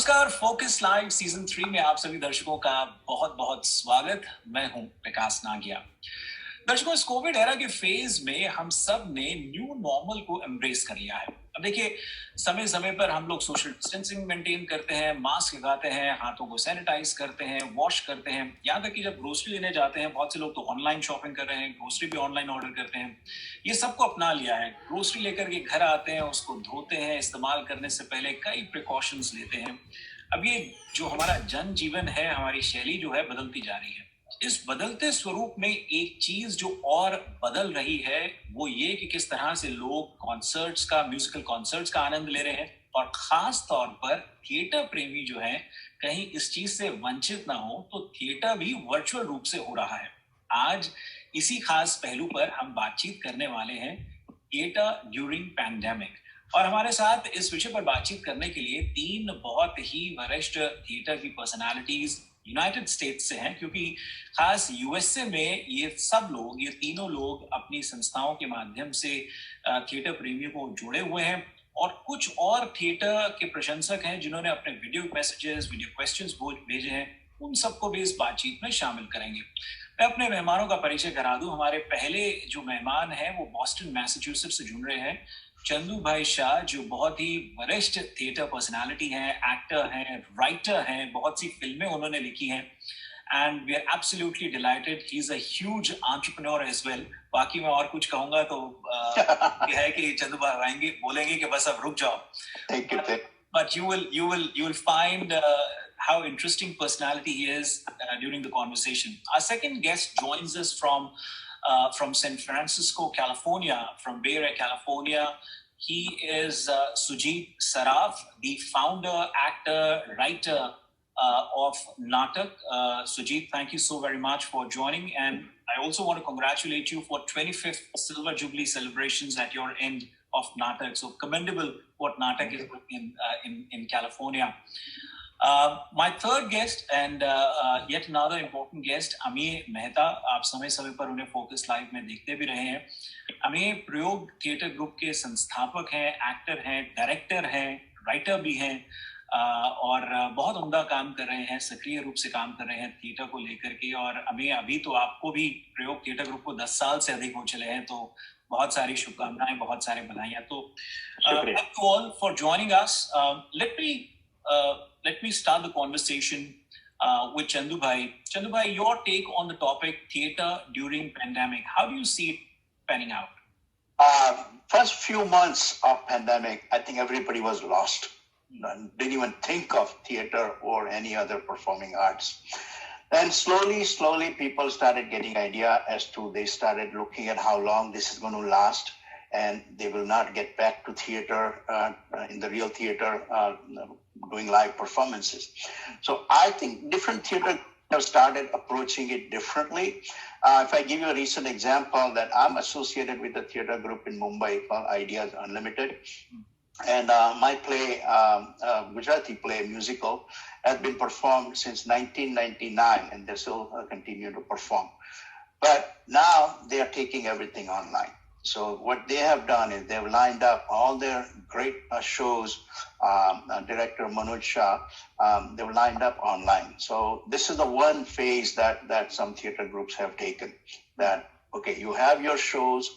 नमस्कार, focus live season 3 में आप सभी दर्शकों का बहुत बहुत स्वागत। मैं हूं विकास नागिया। दर्शकों, इस कोविड एरा के फेज में हम सब ने न्यू नॉर्मल को एम्ब्रेस कर लिया है। अब देखिए, समय समय पर हम लोग सोशल डिस्टेंसिंग मेंटेन करते हैं, मास्क लगाते हैं, हाथों को सैनिटाइज करते हैं, वॉश करते हैं। यहाँ तक कि जब ग्रोसरी लेने जाते हैं, बहुत से लोग तो ऑनलाइन शॉपिंग कर रहे हैं, ग्रोसरी भी ऑनलाइन ऑर्डर करते हैं। ये सबको अपना लिया है। ग्रोसरी लेकर के घर आते हैं, उसको धोते हैं, इस्तेमाल करने से पहले कई प्रिकॉशंस लेते हैं। अब ये जो हमारा जनजीवन है, हमारी शैली जो है, बदलती जा रही है। इस बदलते स्वरूप में एक चीज जो और बदल रही है वो ये कि किस तरह से लोग कॉन्सर्ट्स का, म्यूजिकल कॉन्सर्ट्स का आनंद ले रहे हैं, और खास तौर पर थिएटर प्रेमी जो है, कहीं इस चीज से वंचित ना हो तो थिएटर भी वर्चुअल रूप से हो रहा है। आज इसी खास पहलू पर हम बातचीत करने वाले हैं, थिएटर ड्यूरिंग पैंडेमिक। और हमारे साथ इस विषय पर बातचीत करने के लिए तीन बहुत ही वरिष्ठ थिएटर की पर्सनालिटीज यूनाइटेड स्टेट्स से हैं, क्योंकि खास यूएसए में ये सब लोग, ये तीनों लोग अपनी संस्थाओं के माध्यम से थिएटर प्रेमियों को जुड़े हुए हैं। और कुछ और थिएटर के प्रशंसक हैं जिन्होंने अपने वीडियो मैसेजेस, वीडियो क्वेश्चंस भेजे हैं। उन सबको भी इस बातचीत में शामिल करेंगे। मैं अपने मेहमानों का परिचय करा दूं। हमारे पहले जो मेहमान हैं वो बॉस्टन मैसेच्यूसेट्स से जुड़ रहे हैं, चंदू भाई शाह, जो बहुत ही वरिष्ठ थिएटर पर्सनालिटी हैं, एक्टर हैं, राइटर हैं, बहुत सी फिल्में उन्होंने लिखी हैं। And we are absolutely delighted, he is a huge entrepreneur as well. बाकी मैं और कुछ कहूंगा तो ये है कि चंदू भाई आएंगे, बोलेंगे कि बस अब रुक जाओ। But you will find how interesting personality he is during the conversation. Our second guest joins us from San Francisco, California, from Bay Area, California. He is Sujit Saraf, the founder, actor, writer of Natak. Sujit, thank you so very much for joining, and I also want to congratulate you for 25th Silver Jubilee celebrations at your end of Natak. So commendable what Natak is doing in California. My third guest and yet another important guest, Ameya Mehta. आप समय समय पर उन्हें focus live में देखते भी रहे हैं। अमेय प्रयोग थिएटर ग्रुप के संस्थापक हैं, एक्टर हैं, डायरेक्टर हैं, राइटर भी हैं, और बहुत उम्दा काम कर रहे हैं, सक्रिय रूप से काम कर रहे हैं थिएटर को लेकर के। और अमेय, अभी तो आपको भी प्रयोग थिएटर ग्रुप को 10 साल से अधिक हो चले हैं, तो बहुत सारी शुभकामनाएं, बहुत सारे बधाइयां। तो thank you all for joining us. Let me start the conversation with Chandu Bhai. Chandu Bhai, your take on the topic theater during pandemic. How do you see it panning out? First few months of pandemic, I think everybody was lost. Didn't even think of theater or any other performing arts. Then slowly people started getting idea as to, they started looking at how long this is going to last, and they will not get back to theater, in the real theater, doing live performances. So I think different theater have started approaching it differently. If I give you a recent example, that I'm associated with a theater group in Mumbai called Ideas Unlimited. And my play, Gujarati play, musical, has been performed since 1999, and they still continue to perform. But now they are taking everything online. So what they have done is they've lined up all their great shows. Director Manoj Shah, they've lined up online. So this is the one phase that some theater groups have taken. That, okay, you have your shows,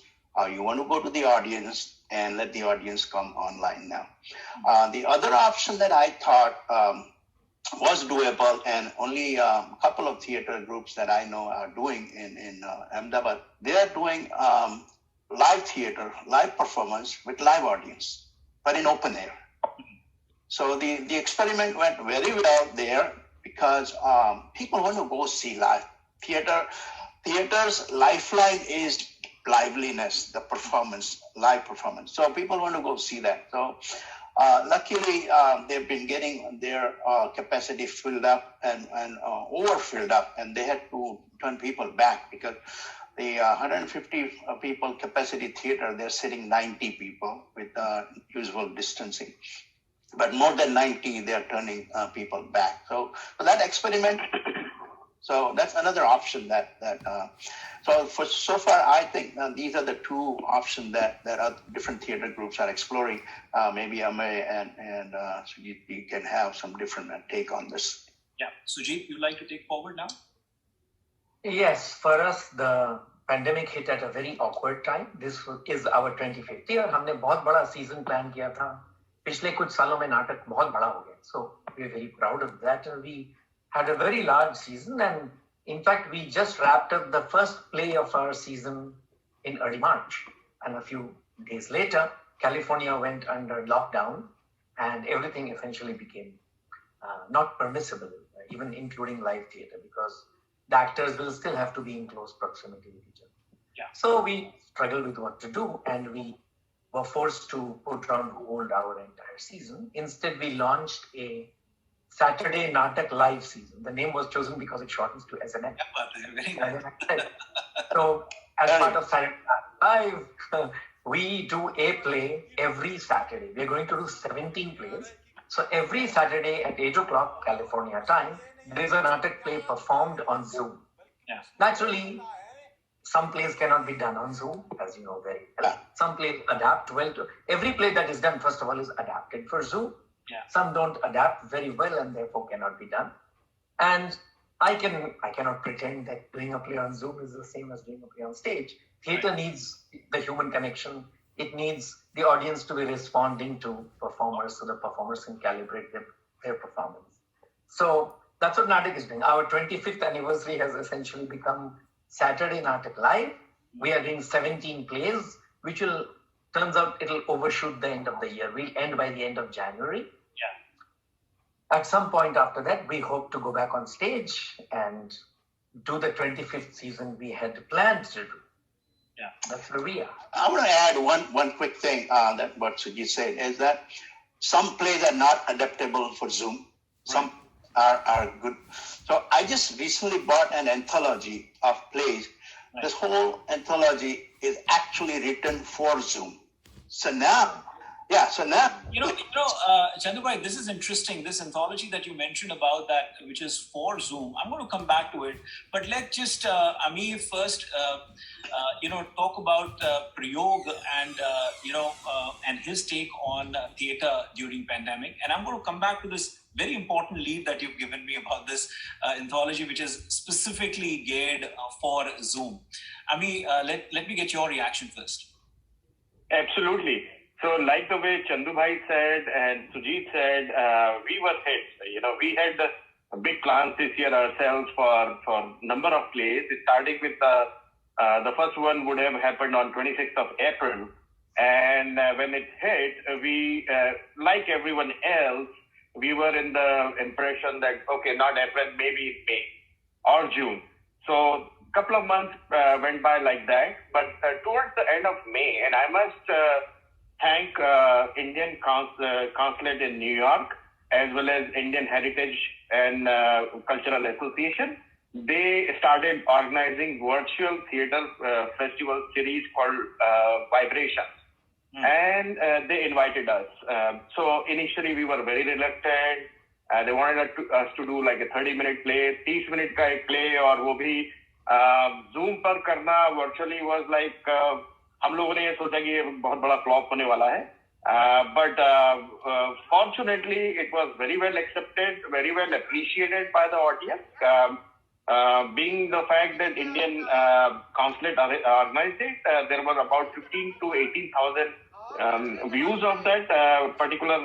you want to go to the audience, and let the audience come online now. The other option that I thought was doable, and only a couple of theater groups that I know are doing in Ahmedabad, they are doing live theater, live performance with live audience, but in open air. So the experiment went very well there, because people want to go see live theater. Theater's lifeline is liveliness, the performance, live performance. So people want to go see that. So luckily, they've been getting their capacity filled up and overfilled up, and they had to turn people back, because the 150 people capacity theater, they're sitting 90 people with usual distancing. But more than 90, they're turning people back. So that experiment So that's another option so far I think these are the two options that different theater groups are exploring. Maybe Amay and Sujit, you can have some different take on this. Yeah, Sujit, you'd like to take forward now? Yes, for us the pandemic hit at a very awkward time. This is our 25th year. हमने बहुत बड़ा season plan किया था. पिछले कुछ सालों में नाटक बहुत बड़ा हो गया. So we're very proud of that. And we had a very large season, and in fact we just wrapped up the first play of our season in early March. And a few days later, California went under lockdown, and everything essentially became not permissible, even including live theater, because the actors will still have to be in close proximity with each other. Yeah. So we struggled with what to do, and we were forced to put on hold our entire season. Instead, we launched a Saturday Natak live season. The name was chosen because it shortens to SNL. Yeah, very nice. So, as part of Saturday Natak Live, we do a play every Saturday. We're going to do 17 plays. So every Saturday at 8 o'clock California time, there is a Natak play performed on Zoom. Yeah. Naturally, some plays cannot be done on Zoom, as you know very well. Some plays adapt well to... Every play that is done, first of all, is adapted for Zoom. Yeah. Some don't adapt very well and therefore cannot be done. And I cannot pretend that doing a play on Zoom is the same as doing a play on stage. Theater needs the human connection. It needs the audience to be responding to performers so the performers can calibrate their performance. So that's what Natak is doing. Our 25th anniversary has essentially become Saturday Natak Live. We are doing 17 plays, which turns out it'll overshoot the end of the year. We'll end by the end of January. Yeah. At some point after that, we hope to go back on stage and do the 25th season we had planned to do. Yeah. That's where we are. I want to add one quick thing that what Sujit said is that some plays are not adaptable for Zoom. Some are good. So I just recently bought an anthology of plays. Right. This whole anthology is actually written for Zoom. So now, Chandubhai, this is interesting. This anthology that you mentioned about that, which is for Zoom. I'm going to come back to it, but let's just Ami first. Talk about Prayog and his take on theater during pandemic. And I'm going to come back to this very important lead that you've given me about this anthology, which is specifically geared for Zoom. Ami, let me get your reaction first. Absolutely. So like the way Chandu Bhai said and Sujit said, we were hit. We had big plans this year ourselves for number of plays, starting with the first one would have happened on 26th of April. And when it hit, we, like everyone else, we were in the impression that, okay, not April, maybe May or June. So a couple of months went by like that. But towards the end of May, and I must thank Indian Consulate in New York, as well as Indian Heritage and Cultural Association. They started organizing virtual theater festival series called Vibrations. And they invited us. So initially we were very reluctant. They wanted us to do like a 30-minute play, 30-minute का एक play, और वो भी Zoom पर करना virtually was like हम लोगों ने ये सोचा कि ये बहुत बड़ा flop होने वाला है. But fortunately, it was very well accepted, very well appreciated by the audience. Being the fact that Indian Consulate organized it, there were about 15 to 18,000 views of that particular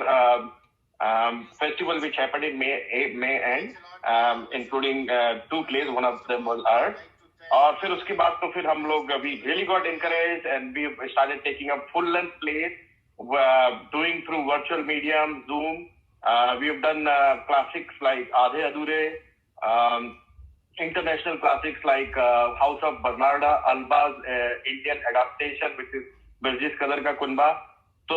festival, which happened in May end, including 2 plays. One of them was art. और फिर उसके बाद तो फिर हम लोग we really got encouraged and we started taking up full-length plays, doing through virtual medium, Zoom. We have done classics like Aadhe Adhure, international classics like House of Bernarda Alba's Indian adaptation, which is Birjis Kadar Ka Kunba. So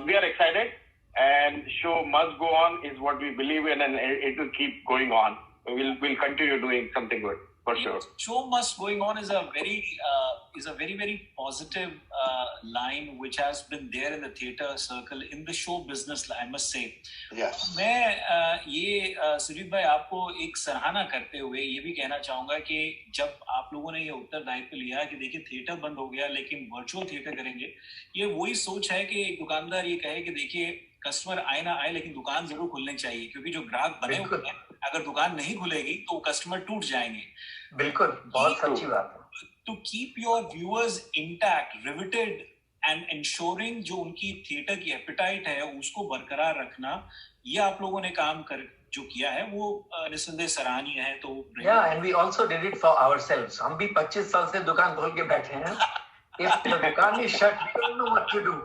we are excited, and show must go on is what we believe in, and it will keep going on. We'll continue doing something good. For sure. So much going on is a very positive line which has been there in the theatre circle, in the show business, I must say. Yes. मैं ये सुजीत भाई आपको एक सराहना करते हुए ये भी कहना चाहूंगा कि जब आप लोगों ने ये उत्तरदायित्व लिया कि देखिए थिएटर बंद हो गया लेकिन वर्चुअल थिएटर करेंगे, ये वही सोच है कि एक दुकानदार ये कहे कि देखिए कस्टमर आए ना आए लेकिन दुकान जरूर खुलनी चाहिए, क्योंकि जो ग्राहक बने हुए हैं अगर दुकान नहीं खुलेगी तो कस्टमर टूट जाएंगे. बिल्कुल, बहुत सच्ची बात है. To keep your viewers intact, riveted and ensuring जो उनकी थिएटर की एपेटाइट है उसको बरकरार रखना, ये आप लोगों ने काम कर जो किया है वो निस्संदेह सराहनीय है. तो yeah, and we also did it for ourselves. हम भी 25 साल से दुकान खोल के बैठे हैं. If the दुकान is shut, we don't know what to do.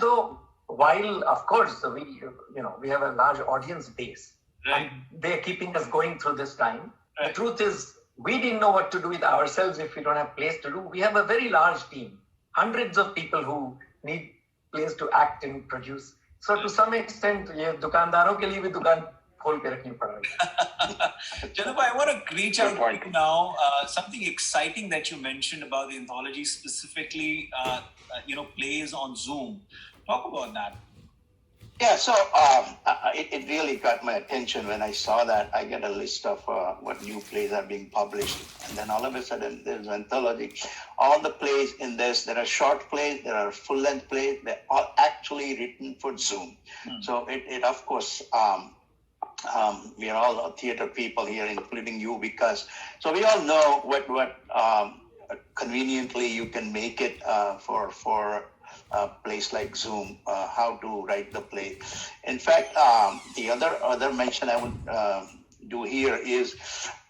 So while of course we have a large audience base, right, and they're keeping us going through this time. Right. The truth is, we didn't know what to do with ourselves if we don't have place to do. We have a very large team, hundreds of people who need place to act and produce. So to some extent, ये दुकानदारों के लिए भी दुकान खोल के रखनी पड़ रही है. Chandu bhai, I want to reach out to you now. Something exciting that you mentioned about the anthology, specifically, plays on Zoom. Talk about that. Yeah, so it really got my attention when I saw that. I get a list of what new plays are being published, and then all of a sudden there's an anthology. All the plays in this, there are short plays, there are full-length plays. They're all actually written for Zoom. So it of course, we are all theater people here, including you, because so we all know what conveniently you can make it for a place like Zoom, how to write the play. In fact, the other mention I would do here is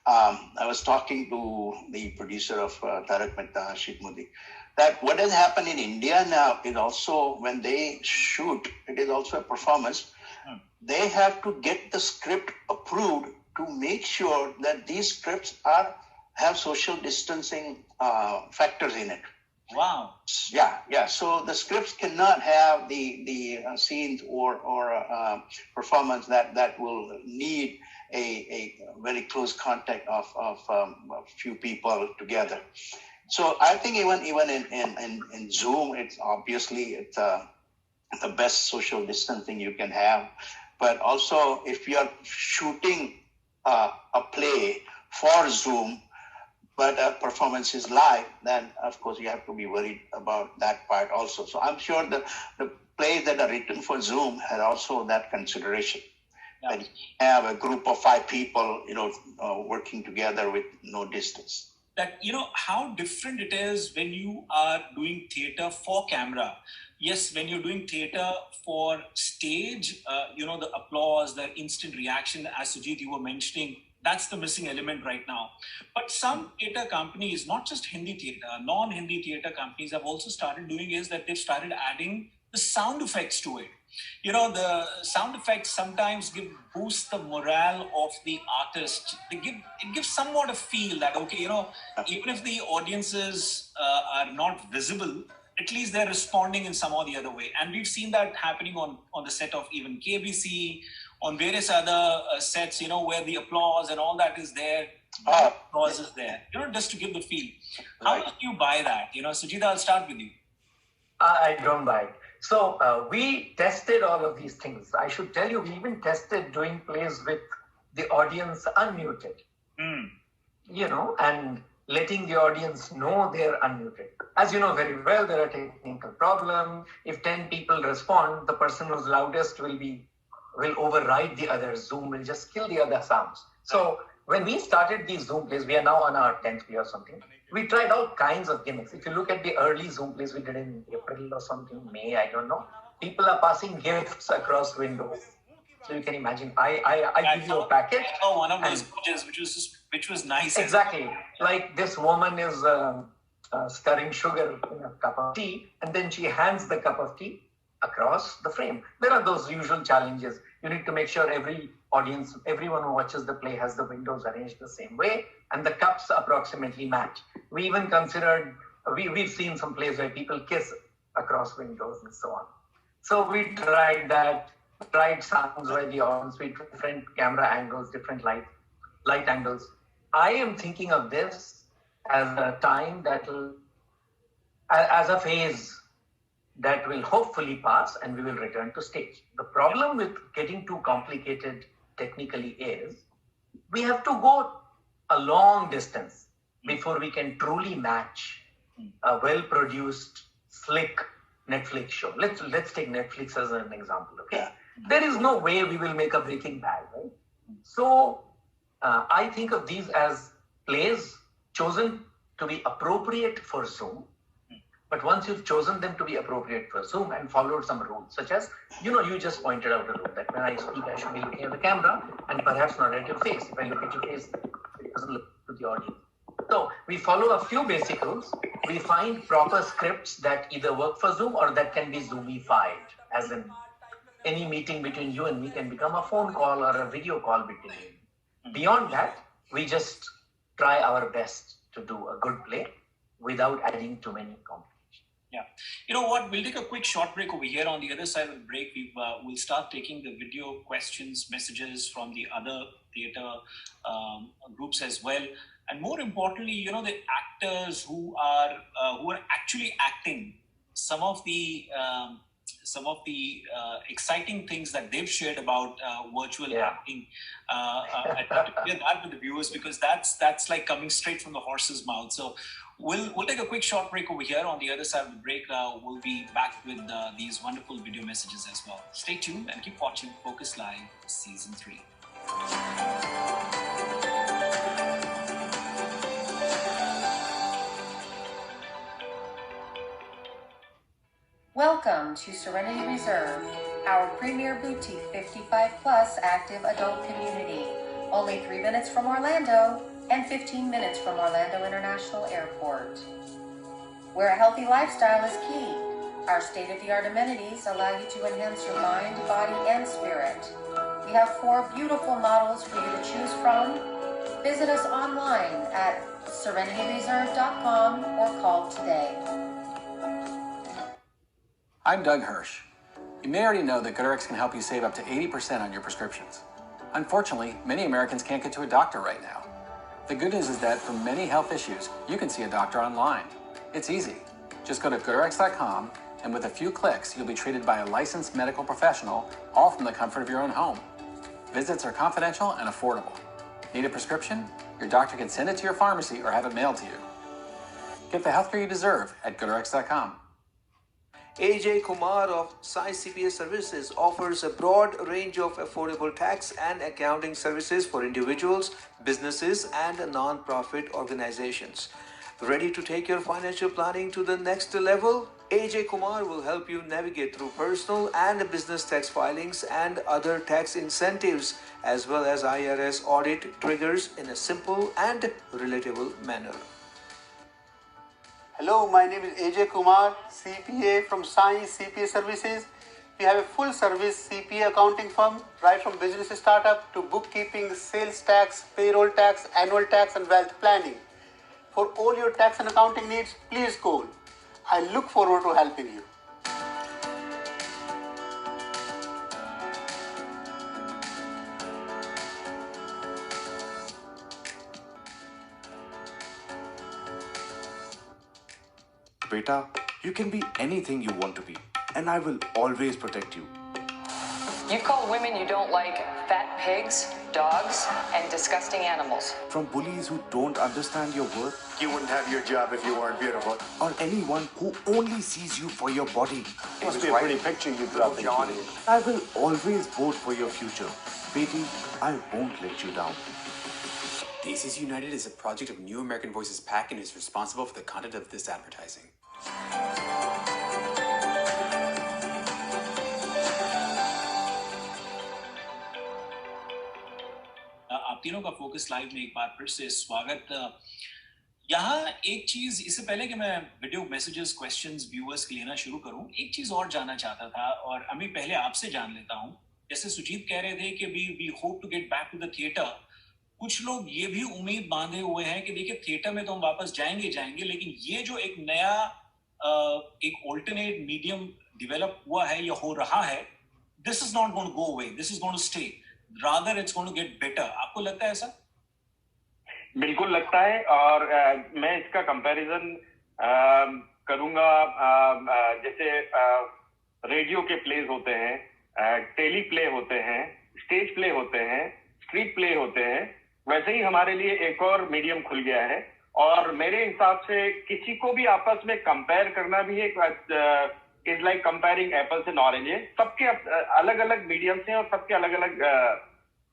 I was talking to the producer of Tarak Mehta, Ashik Modi, that what has happened in India now is also when they shoot, it is also a performance. They have to get the script approved to make sure that these scripts have social distancing factors in it. Wow. Yeah. So the scripts cannot have the scenes or performance that will need a very close contact of a few people together. So I think even in Zoom, it's obviously the best social distancing you can have. But also, if you are shooting a play for Zoom, but a performance is live, then of course you have to be worried about that part also. So I'm sure the plays that are written for Zoom had also that consideration. Yeah. That you have a group of 5 people, working together with no distance. That, how different it is when you are doing theater for camera. Yes, when you're doing theater for stage, the applause, the instant reaction, as Sujit, you were mentioning, that's the missing element right now. But some theater companies, not just Hindi theater, non-Hindi theater companies have also started doing is that they've started adding the sound effects to it. The sound effects sometimes boost the morale of the artist. It gives somewhat a feel that, okay, even if the audiences are not visible, at least they're responding in some or the other way. And we've seen that happening on the set of even KBC, on various other sets, where the applause and all that is there. Applause is there, just to give the feel. How do you buy that? Sujita, I'll start with you. I don't buy it. So we tested all of these things. I should tell you, we even tested doing plays with the audience unmuted. And letting the audience know they're unmuted. As you know very well, there are technical problems. If 10 people respond, the person who's loudest will override the others. Zoom will just kill the other sounds. So when we started these Zoom plays, we are now on our 10th play or something. We tried all kinds of gimmicks. If you look at the early Zoom plays we did in April or something, May, I don't know. People are passing gifts across windows. So you can imagine, I give you a packet. I saw one of those images, which was nice. Exactly. Like this woman is stirring sugar in a cup of tea, and then she hands the cup of tea across the frame. There are those usual challenges. You need to make sure everyone who watches the play has the windows arranged the same way, and the cups approximately match. We even considered, we've seen some plays where people kiss across windows and so on. So we tried that, tried sounds where the audience, we different camera angles, different light angles. I am thinking of this as a time that will, as a phase that will hopefully pass and we will return to stage. The problem with getting too complicated technically is we have to go a long distance before we can truly match a well-produced, slick Netflix show. Let's take Netflix as an example, okay? There is no way we will make a Breaking Bad, right? So I think of these as plays chosen to be appropriate for Zoom. But once you've chosen them to be appropriate for Zoom and followed some rules, such as, you just pointed out a rule that when I speak, I should be looking at the camera and perhaps not at your face. If I look at your face, it doesn't look to the audience. So we follow a few basic rules. We find proper scripts that either work for Zoom or that can be Zoomified, as in any meeting between you and me can become a phone call or a video call between you. Beyond that, we just try our best to do a good play without adding too many complications. Yeah. You know what? We'll take a quick short break over here. On the other side of the break, we'll start taking the video questions, messages from the other theater groups as well. And more importantly, the actors who are actually acting some of the exciting things that they've shared about virtual acting. I'd love to hear that with the viewers, because that's like coming straight from the horse's mouth. So we'll take a quick short break over here. On the other side of the break, we'll be back with these wonderful video messages as well. Stay tuned and keep watching Focus Live Season 3. Welcome to Serenity Reserve, our premier boutique 55-plus active adult community. Only 3 minutes from Orlando and 15 minutes from Orlando International Airport. Where a healthy lifestyle is key, our state-of-the-art amenities allow you to enhance your mind, body, and spirit. We have 4 beautiful models for you to choose from. Visit us online at serenityreserve.com or call today. I'm Doug Hirsch. You may already know that GoodRx can help you save up to 80% on your prescriptions. Unfortunately, many Americans can't get to a doctor right now. The good news is that for many health issues, you can see a doctor online. It's easy. Just go to GoodRx.com, and with a few clicks, you'll be treated by a licensed medical professional, all from the comfort of your own home. Visits are confidential and affordable. Need a prescription? Your doctor can send it to your pharmacy or have it mailed to you. Get the healthcare you deserve at GoodRx.com. AJ Kumar of Sai CPA Services offers a broad range of affordable tax and accounting services for individuals, businesses, and non-profit organizations. Ready to take your financial planning to the next level? AJ Kumar will help you navigate through personal and business tax filings and other tax incentives, as well as IRS audit triggers in a simple and relatable manner. Hello, my name is AJ Kumar, CPA from Sai CPA Services. We have a full service CPA accounting firm, right from business startup to bookkeeping, sales tax, payroll tax, annual tax, and wealth planning. For all your tax and accounting needs, please call. I look forward to helping you. Beta, you can be anything you want to be, and I will always protect you. You call women you don't like fat pigs, dogs, and disgusting animals. From bullies who don't understand your worth, you wouldn't have your job if you weren't beautiful. Or anyone who only sees you for your body. It must be a pretty picture you put up, Johnny. I will always vote for your future. Betty, I won't let you down. Daisies United is a project of New American Voices PAC and is responsible for the content of this advertising. आप तीनों का focus live में एक बार फिर से स्वागत। यहाँ एक चीज, इससे पहले कि मैं वीडियो मैसेजेस, क्वेश्चंस व्यूअर्स के लेना शुरू करूं, एक चीज और जानना चाहता था और अभी पहले आपसे जान लेता हूं। जैसे सुजीत कह रहे थे कि we hope to get back to the theatre. कुछ लोग ये भी उम्मीद बांधे हुए हैं कि देखिए थिएटर में तो हम वापस जाएंगे, लेकिन ये जो एक नया एक ऑल्टरनेट मीडियम डेवलप हुआ है या हो रहा है, this is not going to go away, this is going to stay, rather it's going to get better. आपको लगता है ऐसा? बिल्कुल लगता है, और मैं इसका कंपैरिजन करूंगा जैसे रेडियो के प्लेज होते हैं, टेली प्ले होते हैं, स्टेज प्ले होते हैं, स्ट्रीट प्ले होते हैं, वैसे ही हमारे लिए एक और मीडियम खुल गया है। और मेरे हिसाब से किसी को भी आपस में कंपेयर करना भी एक is like comparing apples and oranges. सबके अलग अलग मीडियम्स हैं और सबके अलग अलग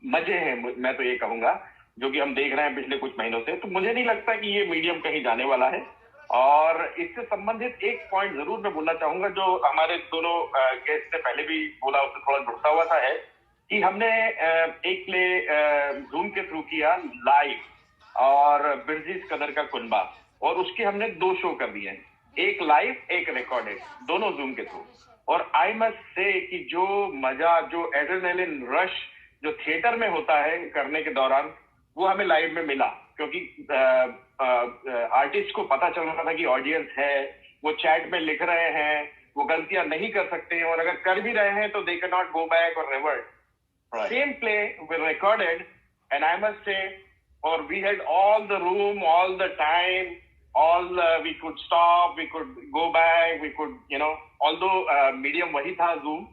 मजे हैं, मैं तो ये कहूंगा, जो कि हम देख रहे हैं पिछले कुछ महीनों से। तो मुझे नहीं लगता कि ये मीडियम कहीं जाने वाला है। और इससे संबंधित एक पॉइंट जरूर मैं बोलना चाहूंगा, जो हमारे दोनों गेस्ट ने पहले भी बोला, उससे थोड़ा जुड़ता हुआ सा है, कि हमने एक प्ले जूम के थ्रू किया लाइव, और बिरजीज कदर का कुनबा, और उसके हमने 2 शो कर दिए हैं, एक लाइव एक रिकॉर्डेड, दोनों जूम के थ्रू। और आई मस्ट से कि जो मजा, जो एड्रेनलिन रश जो थिएटर में होता है करने के दौरान, वो हमें लाइव में मिला, क्योंकि आर्टिस्ट को पता चल रहा था कि ऑडियंस है, वो चैट में लिख रहे हैं, वो गलतियां नहीं कर सकते हैं, और अगर कर भी रहे हैं तो they can not go back or revert. Same play we recorded, and I must say, और we had all the room, all the time, we could stop, we could go back, we could, although medium वही था Zoom,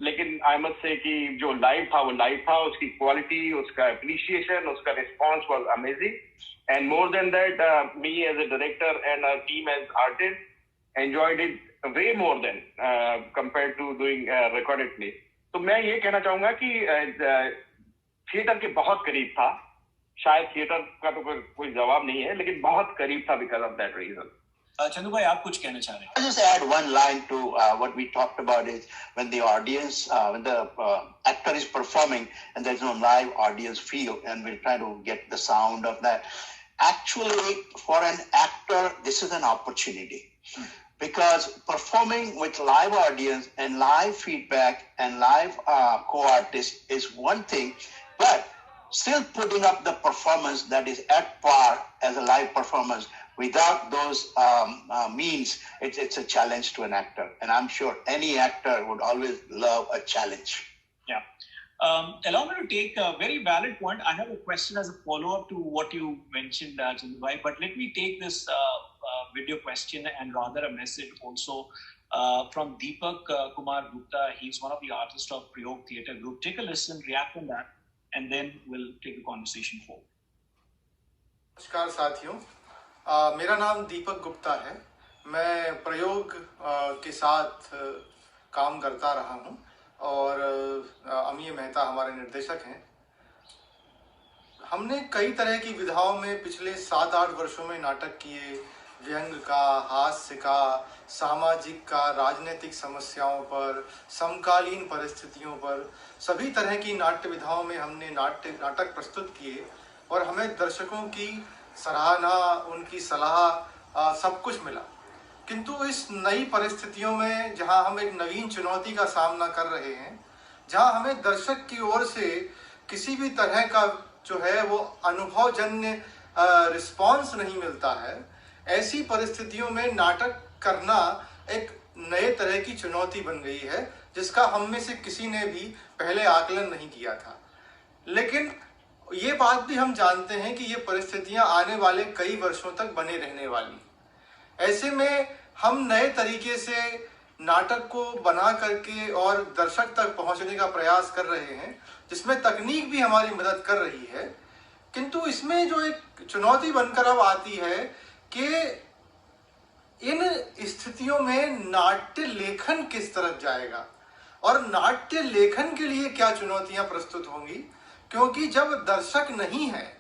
लेकिन आई must से कि जो live था वो live था, उसकी क्वालिटी, उसका एप्रिसिएशन, उसका response was amazing. And more than that, me as a director and a team as artist enjoyed it way more than compare to doing recorded play. तो मैं ये कहना चाहूंगा कि थिएटर के बहुत करीब था, शायद थिएटर का तो कोई जवाब नहीं है, लेकिन बहुत करीब था because of that reason. Chandu भाई, आप कुछ कहना चाह रहे हैं? I'll just add one line to what we talked about is when the audience, when the actor is performing and there's no live audience feel, and we're trying to get the sound of that. Actually, for an actor, this is an opportunity. Because performing with live audience and live feedback and live co-artist is one thing, but still putting up the performance that is at par as a live performance without those means, it's a challenge to an actor. And I'm sure any actor would always love a challenge. Yeah. Allow me to take a very valid point. I have a question as a follow-up to what you mentioned, Chandu bhai, but let me take this video question and rather a message also from Deepak Kumar Gupta. He's one of the artists of Prayog Theatre Group. Take a listen, react on that, and then we'll take the conversation forward. नमस्कार साथियों, मेरा नाम दीपक गुप्ता है। मैं प्रयोग के साथ काम करता रहा हूं, और अमीय मेहता हमारे निर्देशक हैं। हमने कई तरह की विधाओं में पिछले 7-8 वर्षों में नाटक किए, व्यंग का, हास्य का, सामाजिक का, राजनीतिक समस्याओं पर, समकालीन परिस्थितियों पर, सभी तरह की नाट्य विधाओं में हमने नाटक प्रस्तुत किए, और हमें दर्शकों की सराहना, उनकी सलाह, सब कुछ मिला। किंतु इस नई परिस्थितियों में, जहां हम एक नवीन चुनौती का सामना कर रहे हैं, जहां हमें दर्शक की ओर से किसी भी तरह का जो है वो अनुभवजन्य रिस्पॉन्स नहीं मिलता है, ऐसी परिस्थितियों में नाटक करना एक नए तरह की चुनौती बन गई है, जिसका हम में से किसी ने भी पहले आकलन नहीं किया था। लेकिन ये बात भी हम जानते हैं कि ये परिस्थितियां आने वाले कई वर्षों तक बने रहने वाली। ऐसे में हम नए तरीके से नाटक को बना करके और दर्शक तक पहुंचने का प्रयास कर रहे हैं, जिसमें तकनीक भी हमारी मदद कर रही है। किंतु इसमें जो एक चुनौती बनकर अब आती है कि इन स्थितियों में नाट्य लेखन किस तरफ जाएगा, और नाट्य लेखन के लिए क्या चुनौतियां प्रस्तुत होंगी, क्योंकि जब दर्शक नहीं है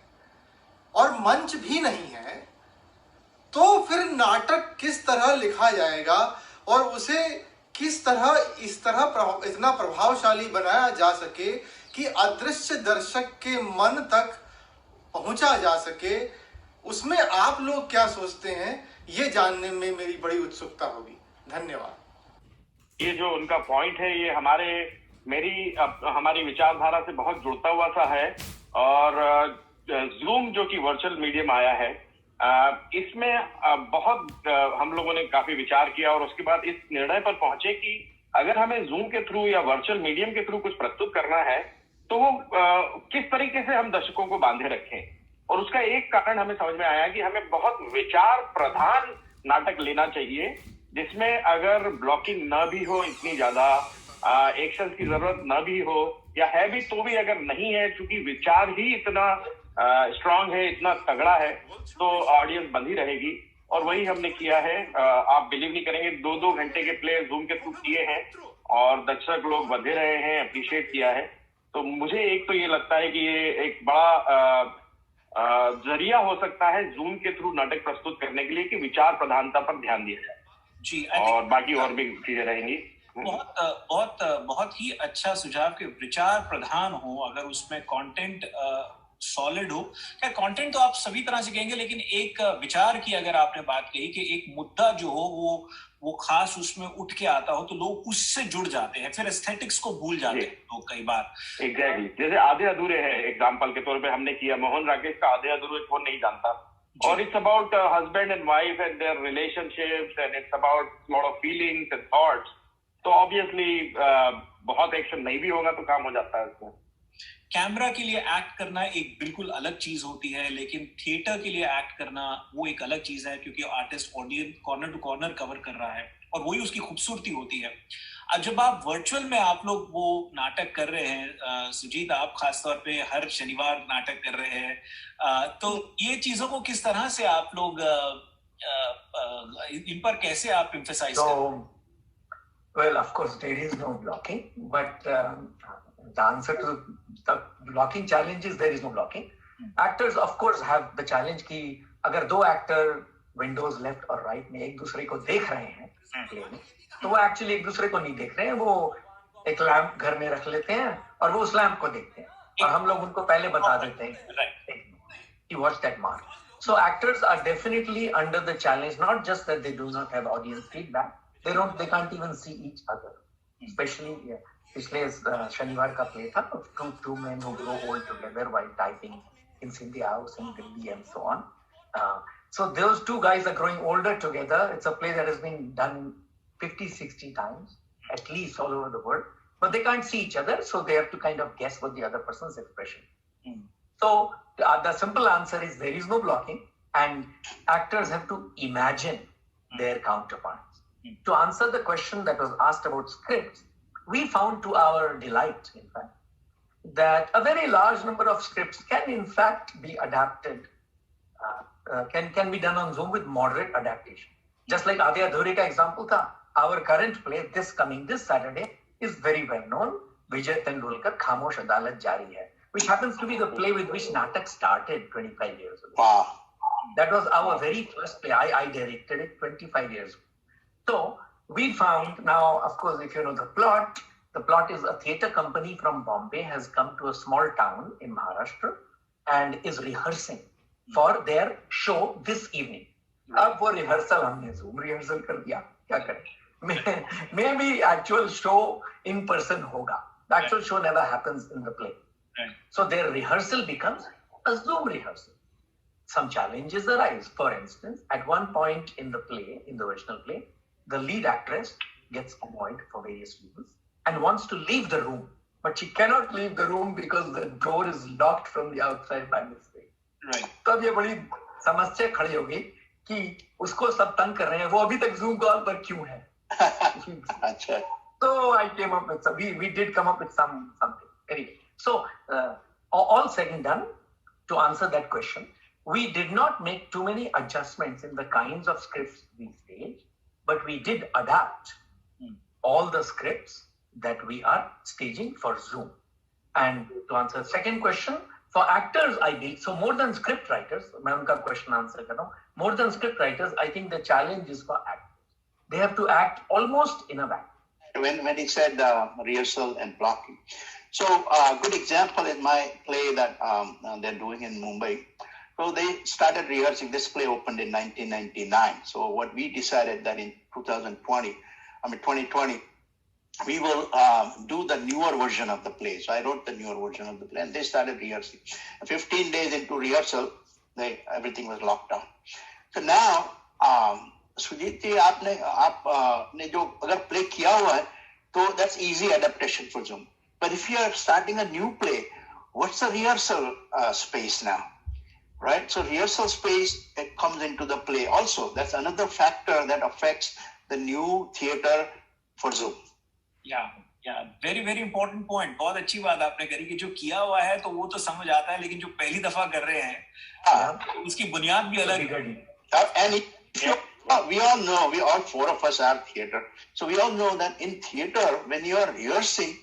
और मंच भी नहीं है, तो फिर नाटक किस तरह लिखा जाएगा और उसे किस तरह इतना प्रभावशाली बनाया जा सके कि अदृश्य दर्शक के मन तक पहुंचा जा सके। उसमें आप लोग क्या सोचते हैं, ये जानने में मेरी बड़ी उत्सुकता होगी। धन्यवाद। ये जो उनका पॉइंट है, ये हमारी विचारधारा से बहुत जुड़ता हुआ सा है। और जूम जो कि वर्चुअल मीडियम आया है, इसमें बहुत हम लोगों ने काफी विचार किया, और उसके बाद इस निर्णय पर पहुंचे कि अगर हमें जूम के थ्रू या वर्चुअल मीडियम के थ्रू कुछ प्रस्तुत करना है, तो वो किस तरीके से हम दर्शकों को बांधे रखें। और उसका एक कारण हमें समझ में आया कि हमें बहुत विचार प्रधान नाटक लेना चाहिए, जिसमें अगर ब्लॉकिंग न भी हो इतनी ज्यादा, एक्शन की जरूरत न भी हो, या है भी तो भी अगर नहीं है, चूंकि विचार ही इतना स्ट्रांग है, इतना तगड़ा है, तो ऑडियंस बंधी रहेगी। और वही हमने किया है। आप बिलीव नहीं करेंगे, 2-2 घंटे के प्ले जूम के थ्रू किए हैं और दर्शक लोग बंधे रहे हैं, अप्रिशिएट किया है। तो मुझे एक तो ये लगता है कि ये एक बड़ा जरिया हो सकता है जूम के थ्रू नाटक प्रस्तुत करने के लिए कि विचार प्रधानता पर ध्यान दिया जाए जी, और बाकी और भी चीजें रहेंगी। बहुत ही अच्छा सुझाव कि विचार प्रधान हो, अगर उसमें कंटेंट सॉलिड हो। क्या कंटेंट तो आप सभी तरह से कहेंगे, लेकिन एक विचार की अगर आपने बात कही कि एक मुद्दा जो हो वो खास उसमें उठ के आता हो, तो लोग उससे जुड़ जाते हैं, फिर एस्थेटिक्स को भूल जाते हैं लोग कई बार। एग्जैक्टली, जैसे आधे अधूरे है, एग्जाम्पल के तौर पे हमने किया मोहन राकेश का आधे अधूरे कौन नहीं जानता, और it's about husband and wife and there relationships and it's about lot of feelings and thoughts. तो ऑब्वियसली बहुत एक्शन नहीं भी होगा तो काम हो जाता है उसमें। कैमरा के लिए एक्ट करना एक बिल्कुल अलग चीज होती है, लेकिन थिएटर के लिए एक्ट करना वो एक अलग चीज है, क्योंकि artist audience corner to corner cover कर रहा है और वही उसकी खूबसूरती होती है। अब जब आप वर्चुअल में आप लोग वो नाटक कर रहे हैं, सुजीत आप खासतौर पे हर शनिवार नाटक कर रहे हैं, तो ये चीजों को किस तरह से आप लोग इन पर कैसे आप एम्फसाइज करें? Well, of course, there is no blocking, but the answer to the blocking challenge is there is no blocking. Actors, of course, have the challenge कि अगर दो एक्टर विंडोज लेफ्ट और राइट में एक दूसरे को देख रहे हैं प्ले में, तो वो एक्चुअली एक दूसरे को नहीं देख रहे हैं, वो एक लैंप घर में रख लेते हैं और वो उस लैंप को देखते हैं, और हम लोग उनको पहले बता देते हैं you watch that mark. So actors are definitely under the challenge, not just that they do not have audience feedback, they can't even see each other. Especially पिछले शनिवार का प्ले था, two men who grow old together while typing in Cindy House in Delhi and so on. So those two guys are growing older together. It's a play that has been done 50-60 times at least all over the world, but they can't see each other, so they have to kind of guess what the other person's expression. So the simple answer is there is no blocking, and actors have to imagine their counterparts. To answer the question that was asked about scripts, we found to our delight, in fact, that a very large number of scripts can in fact be adapted, can be done on Zoom with moderate adaptation. Just like Adya Dhuri ka example tha, our current play this Saturday is very well known, Vijay Tendulkar Khamosh Adalat Jari Hai, which happens to be the play with which Natak started 25 years ago. Wow. That was our very first play. I directed it 25 years ago. So we found, now of course if you know the plot is a theatre company from Bombay has come to a small town in Maharashtra and is rehearsing for their show this evening. अब वो rehearsal हमने Zoom rehearsal कर दिया, क्या करें? Maybe actual show in person होगा. The actual show never happens in the play. So their rehearsal becomes a Zoom rehearsal. Some challenges arise. For instance, at one point in the play, in the original play, the lead actress gets annoyed for various reasons and wants to leave the room, but she cannot leave the room because the door is locked from the outside by mistake. Right. तो अब ये बड़ी समस्या खड़ी होगी कि उसको सब तंग कर रहे हैं, वो अभी तक Zoom कॉल पर क्यों है? अच्छा. So I came up with we did come up with something. Anyway, so all said and done, to answer that question, we did not make too many adjustments in the kinds of scripts we staged, but we did adapt all the scripts that we are staging for Zoom. And to answer the second question, for actors, I believe, so more than script writers, मैं उनका question answer कर रहा हूँ, more than script writers, I think the challenge is for actors. They have to act almost in a vacuum. When he said rehearsal and blocking, so good example in my play that they're doing in Mumbai. So they started rehearsing. This play opened in 1999. So what we decided that in 2020, we will do the newer version of the play. So I wrote the newer version of the play, and they started rehearsing. 15 days into rehearsal, everything was locked down. So now, Sujit जी आपने जो अगर play किया हुआ है, तो that's easy adaptation for Zoom. But if you are starting a new play, what's the rehearsal space now? right? So rehearsal space, it comes into the play also. That's another factor that affects the new theater for Zoom. Yeah, very very important point. बहुत अच्छी बात आपने करी कि जो किया हुआ है तो वो तो समझ आता है, लेकिन जो पहली दफा कर रहे हैं उसकी बुनियाद भी अलग है. And we all know, we all four of us are theater, so we all know that in theater, when you are rehearsing,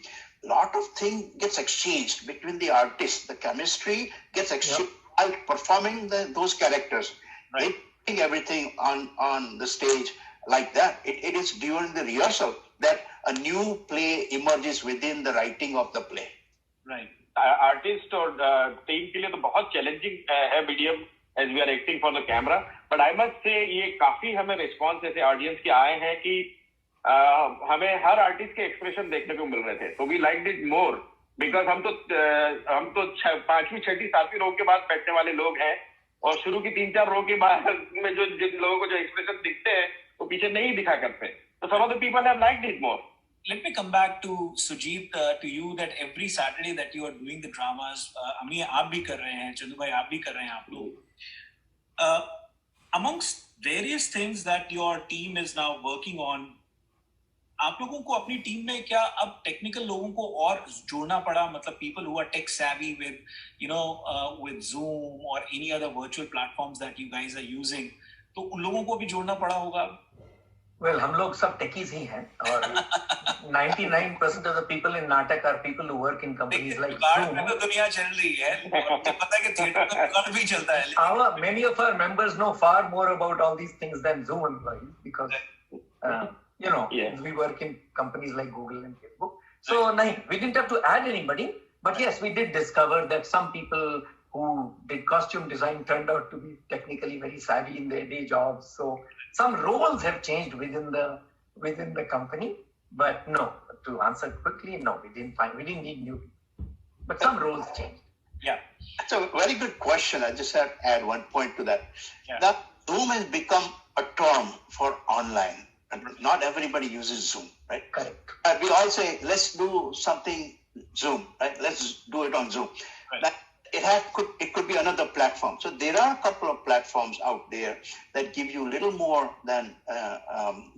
lot of things gets exchanged between the artists. The chemistry gets exchanged while performing those characters. Right. Putting everything on the stage like that. It is during the rehearsal that a new play emerges within the writing of the play. Right. Artist और team के लिए तो बहुत challenging है medium as we are acting for the camera, but I must say ये काफी हमें response ऐसे ऑडियंस के आए हैं कि हमें हर आर्टिस्ट के एक्सप्रेशन देखने को मिल रहे थे. तो we like it more because हम तो 5वीं 6वीं 7वीं रो के बाद बैठने वाले लोग हैं, और शुरू की 3-4 रो के बाद में जो जिन लोगों को जो एक्सप्रेशन दिखते हैं वो पीछे नहीं दिखा करते. So some of the people have liked it more. Let me come back to Sujit, to you, that every Saturday that you are doing the dramas, Ami aap bhi kar rahe hain, Chandu bhai aap bhi kar rahe hain, aap log. Amongst various things that your team is now working on, आप लोगों को अपनी team में क्या अब technical लोगों को और जोड़ना पड़ा, मतलब people who are tech savvy with Zoom or any other virtual platforms that you guys are using, तो उन लोगों को भी जोड़ना पड़ा होगा? Well, हम लोग सब techies ही हैं, और 99% of the people in Natak are people who work in companies like Zoom. तो दुनिया चल रही है, मुझे पता है कि थिएटर का दुकान भी चलता है. Many of our members know far more about all these things than Zoom employees, because we work in companies like Google and Facebook. So we didn't have to add anybody, but yes, we did discover that some people who did costume design turned out to be technically very savvy in their day jobs. So some roles have changed within the company, but no, to answer quickly, no, we didn't need new people, but some roles changed. Yeah, that's a very good question. I just have to add one point to that. Yeah. That Zoom has become a term for online. Not everybody uses Zoom, right? Correct. We all say, let's do something Zoom, right? Let's do it on Zoom. Right. It could be another platform. So there are a couple of platforms out there that give you a little more than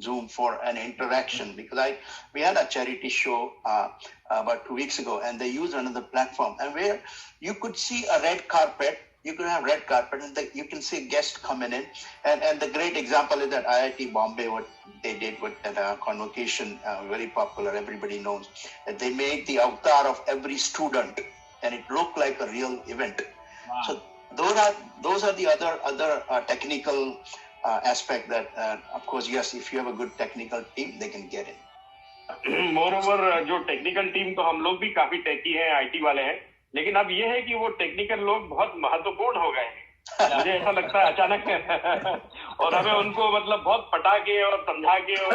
Zoom for an interaction. Because we had a charity show about 2 weeks ago, and they used another platform, and where you could see a red carpet. You could have red carpet, and you can see guests coming in. And the great example is that IIT Bombay, what they did with that convocation, very popular, everybody knows, that they made the avatar of every student, and it looked like a real event. Wow. So those are the other technical aspect that, of course, yes, if you have a good technical team, they can get in. Moreover, जो technical team तो हम लोग भी काफी techy हैं, IT वाले हैं, लेकिन अब ये है कि वो टेक्निकल लोग बहुत महत्वपूर्ण हो गए हैं. मुझे ऐसा लगता है अचानक और हमें उनको मतलब बहुत पटा के और समझा के और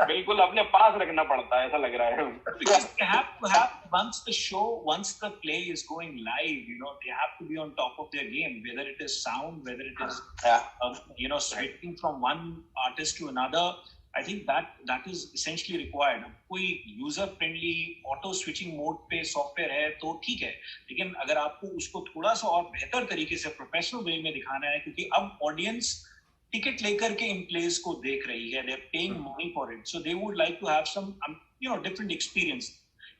बिल्कुल अपने पास रखना पड़ता है, ऐसा लग रहा है. Because they have to have, once the play is going live, they have to be on top of their game, whether it is sound, whether it is switching from one artist to another. I think that is essentially required. कोई user friendly auto switching mode पे software है तो ठीक है, लेकिन अगर आपको उसको थोड़ा सा और बेहतर तरीके से प्रोफेशनल वे में दिखाना है, क्योंकि अब ऑडियंस टिकट लेकर के इन प्लेस को देख रही है, they're paying money for it, so they would like to have some different experience.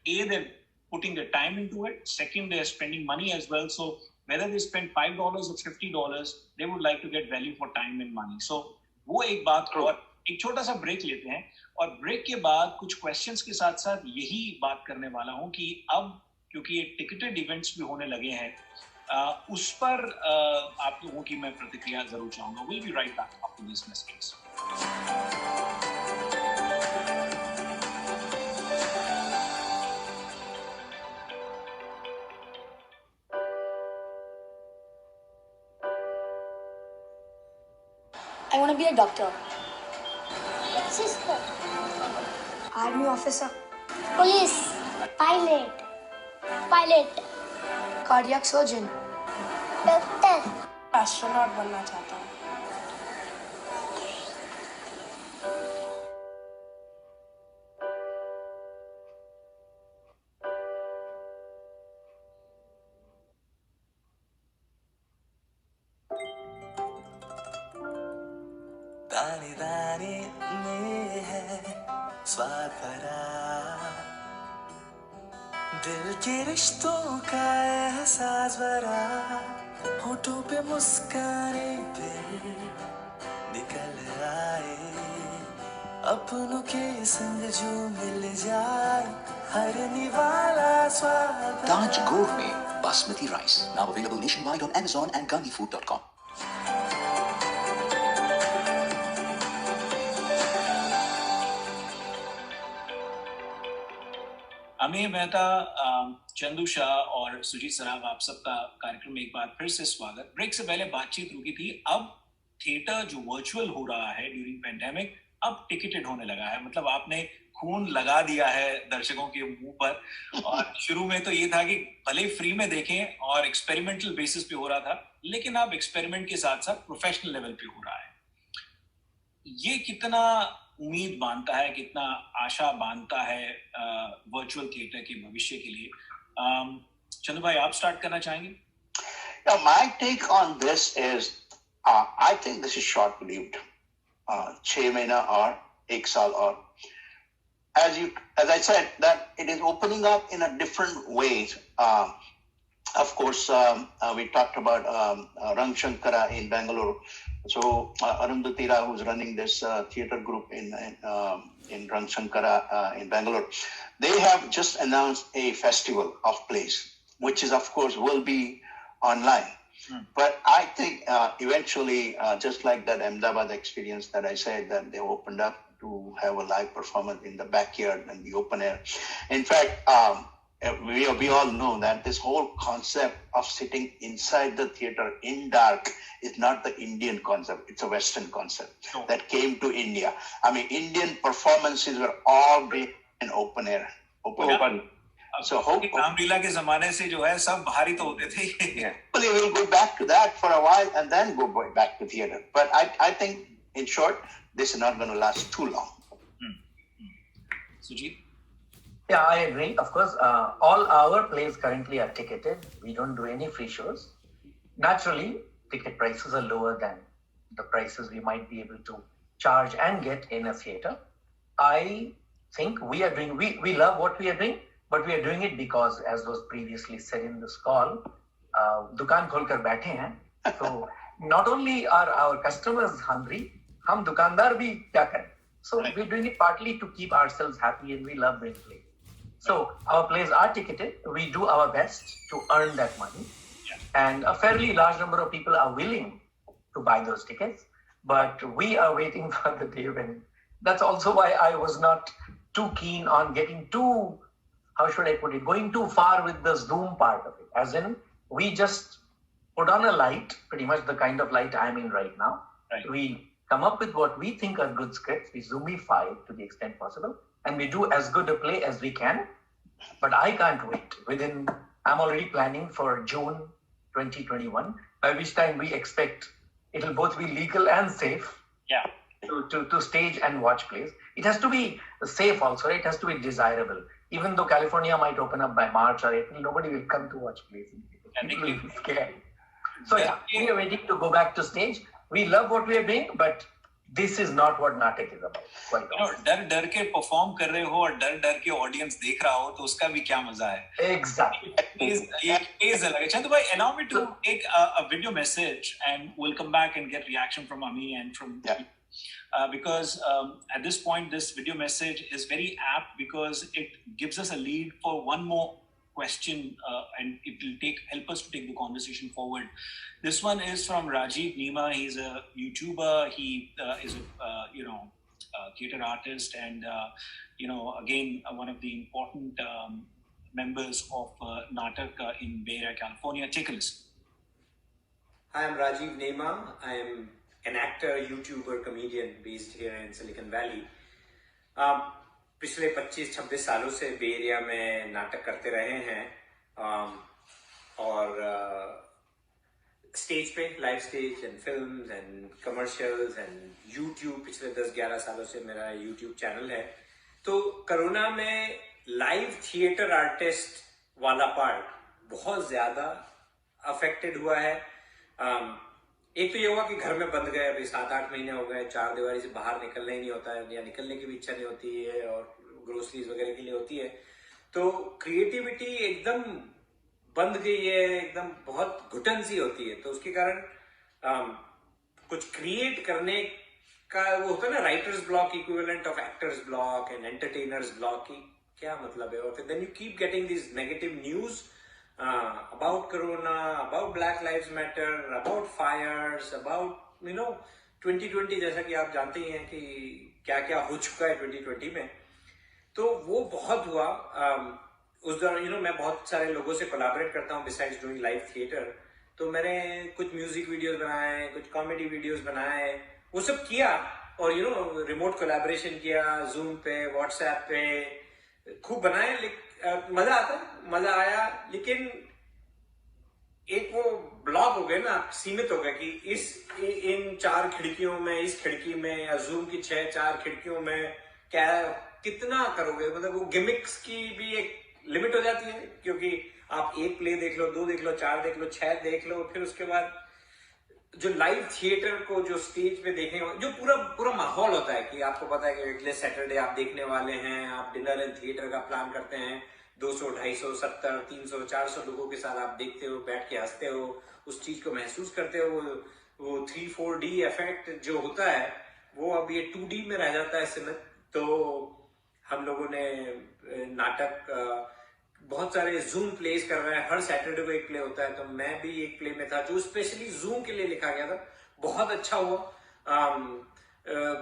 They're putting their time into it. Second, they're spending money as well. So whether they spend $5 or $50, they would like to get value for time and money. So वो एक बात. और एक छोटा सा break लेते हैं, और ब्रेक के बाद कुछ क्वेश्चंस के साथ साथ यही बात करने वाला हूं कि अब क्योंकि ये टिकटेड इवेंट्स भी होने लगे हैं, उस पर आप लोगों की मैं प्रतिक्रिया जरूर चाहूंगा. We'll be right back after these messages. I want to be a doctor. Sister. Army officer. Police. Pilot. Cardiac surgeon. Doctor. Astronaut बनना चाहता हूँ. दाने दाने में है स्वाद भरा, दिल के रिश्तों का एहसास भरा, होठों पे मुस्काने फिर निकल आए, अपनों के संग जो मिल जाए, हर निवाला स्वाद। Taj Gourmet Basmati Rice, now available nationwide on Amazon and GandhiFood.com. अमीर मेहता, चंदू शाह और सुजीत सराफ, आप सबका कार्यक्रम में एक बार फिर से स्वागत। ब्रेक से पहले बातचीत रुकी थी। अब थिएटर जो वर्चुअल हो रहा है ड्यूरिंग पेंडेमिक, अब टिकटेड होने लगा है। मतलब आपने खून लगा दिया है दर्शकों के मुंह पर। और शुरू में तो ये था कि भले फ्री में देखें और एक्सपेरिमेंटल बेसिस पे हो रहा था, लेकिन अब एक्सपेरिमेंट के साथ साथ प्रोफेशनल लेवल पे हो रहा है। ये कितना उम्मीद बांधता है, कितना आशा बांधता है वर्चुअल थिएटर के भविष्य के लिए? चंदू भाई, आप स्टार्ट करना चाहेंगे? Yeah, my take on this is, I think this is short-lived. 6 महीना और 1 साल और, as I said, that it is opening up in a different ways. Of course, we talked about Rang Shankara in Bangalore. So Arundhati Rao, who's running this theater group in Rang Shankara in Bangalore, they have just announced a festival of plays, which is, of course, will be online. But I think eventually, just like that Ahmedabad experience that I said, that they opened up to have a live performance in the backyard and the open air. In fact, we all know that this whole concept of sitting inside the theater in dark is not the Indian concept. It's a Western concept that came to India. I mean, Indian performances were all big in open air. Open. So Ramlila के जमाने से जो है सब बाहर ही तो होते थे. Well, they will go back to that for a while and then go back to theater. But I think, in short, this is not going to last too long. Sujit? Yeah, I agree. Of course, all our plays currently are ticketed. We don't do any free shows. Naturally, ticket prices are lower than the prices we might be able to charge and get in a theater. I think we are doing, we love what we are doing, but we are doing it because, as was previously said in this call, दुकान खोलकर बैठे हैं. So not only are our customers hungry, हम दुकानदार भी क्या करें? So we're doing it partly to keep ourselves happy, and we love doing plays. So our plays are ticketed. We do our best to earn that money. And a fairly large number of people are willing to buy those tickets. But we are waiting for the day when... That's also why I was not too keen on getting too, how should I put it, going too far with the Zoom part of it. As in, we just put on a light, pretty much the kind of light I'm in right now. Right. We come up with what we think are good scripts. We Zoomify it to the extent possible. And we do as good a play as we can. But I can't wait. I'm already planning for June 2021, by which time we expect it'll both be legal and safe. Yeah. To stage and watch plays. It has to be safe also. It has to be desirable. Even though California might open up by March or April, nobody will come to watch plays. People will be scared. So yeah, we are waiting to go back to stage. We love what we are doing, but this is not what नाटक is about. Quite honestly. डर के perform कर रहे हो और डर के audience देख रहा हो, तो उसका भी क्या मजा है? Exactly. Is अलग है. Chandu bhai, allow me to take a video message, and we'll come back and get reaction from Ami and from because at this point this video message is very apt because it gives us a lead for one more question and it will help us to take the conversation forward. This one is from Rajiv Nima. He's a YouTuber. He is a theater artist and again one of the important members of Natak in Bay Area, California. Take a listen. Hi, I'm Rajiv Nema. I'm an actor, YouTuber, comedian based here in Silicon Valley. पिछले 25-26 सालों से बे area में नाटक करते रहे हैं और stage पे live stage and films and commercials and YouTube पिछले 10-11 सालों से मेरा यूट्यूब चैनल है. तो कोरोना में लाइव थिएटर आर्टिस्ट वाला पार्ट बहुत ज़्यादा अफेक्टेड हुआ है. एक तो ये हुआ कि घर में बंद गए, अभी 7-8 महीने हो गए, 4 दीवारी से बाहर निकलना ही नहीं होता है, या निकलने की भी इच्छा नहीं होती है, और ग्रोसरीज वगैरह के लिए होती है, तो क्रिएटिविटी एकदम बंद गई है, एकदम बहुत घुटन सी होती है। तो उसके कारण कुछ क्रिएट करने का वो होता है ना, writers block equivalent of actors block and entertainers block, की क्या मतलब है। और फिर then you keep getting this negative news about Corona, about Black Lives Matter, about fires, about 2020, जैसा कि आप जानते ही हैं कि क्या क्या हो चुका है 2020 में, तो वो बहुत हुआ। उस दौरान मैं बहुत सारे लोगों से कोलैबोरेट करता हूँ बिसाइड्स डूइंग लाइव थिएटर, तो मैंने कुछ म्यूजिक वीडियोस बनाए, कुछ कॉमेडी वीडियोस बनाए, वो सब किया, और रिमोट कोलैबोरेशन किया, जूम पे, व्हाट्सएप पे, खूब बनाए। मजा आया, लेकिन एक वो ब्लॉक हो गए ना, सीमित हो गया कि इन 4 खिड़कियों में, इस खिड़की में, या जूम की 6-4 खिड़कियों में क्या कितना करोगे। मतलब वो गिमिक्स की भी एक लिमिट हो जाती है, क्योंकि आप 1 प्ले देख लो, 2 देख लो, 4 देख लो, 6 देख लो, फिर उसके बाद जो लाइव थिएटर को जो स्टेज पे देखने का जो पूरा माहौल होता है, कि आपको पता है कि अगले सैटरडे आप देखने वाले हैं, आप डिनर एंड थिएटर का प्लान करते हैं, 200, 250, 70, 300, 400 लोगों के साथ आप देखते हो, बैठ के हंसते हो, उस चीज को महसूस करते हो। वो 3-4D इफेक्ट जो होता है, वो अब ये 2D में रह जाता है सीमित। तो हम लोगों ने नाटक बहुत सारे जूम प्लेस कर रहे हैं, हर सैटरडे को एक प्ले होता है, तो मैं भी एक प्ले में था जो स्पेशली जूम के लिए लिखा गया था। बहुत अच्छा हुआ,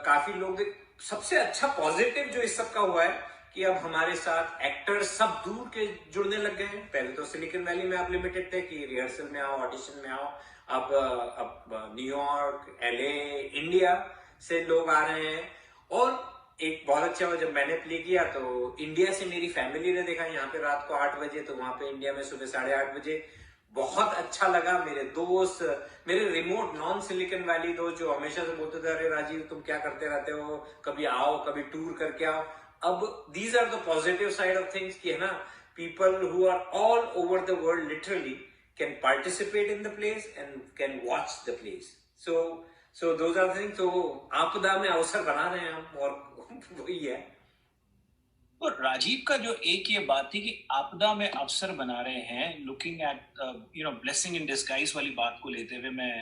काफी लोग। सबसे अच्छा पॉजिटिव जो इस सब का हुआ है कि अब हमारे साथ एक्टर्स सब दूर के जुड़ने लग गए हैं। पहले तो सिलिकॉन वैली में आप लिमिटेड थे कि रिहर्सल में आओ, ऑडिशन में आओ, अब न्यूयॉर्क, LA, इंडिया से लोग आ रहे हैं। और एक बहुत अच्छा हुआ, जब मैंने प्ले किया तो इंडिया से मेरी फैमिली ने देखा, यहाँ पे रात को 8 बजे, तो वहां पे इंडिया में सुबह 8:30 बजे। बहुत अच्छा लगा। मेरे दोस्त, मेरे रिमोट नॉन सिलिकॉन वैली दोस्त जो हमेशा से बोलते थे, अरे राजीव तुम क्या करते रहते हो, कभी आओ, कभी टूर करके आओ। अब these are the positive side of things, कि है ना, people who are all over the world literally can participate in the plays and can watch the plays. So those are the things. तो आपदा में अवसर बना रहे हैं हम, और वही है। तो राजीव का जो एक ये बात थी कि आपदा में अवसर बना रहे हैं, looking at blessing in disguise वाली बात को लेते हुए मैं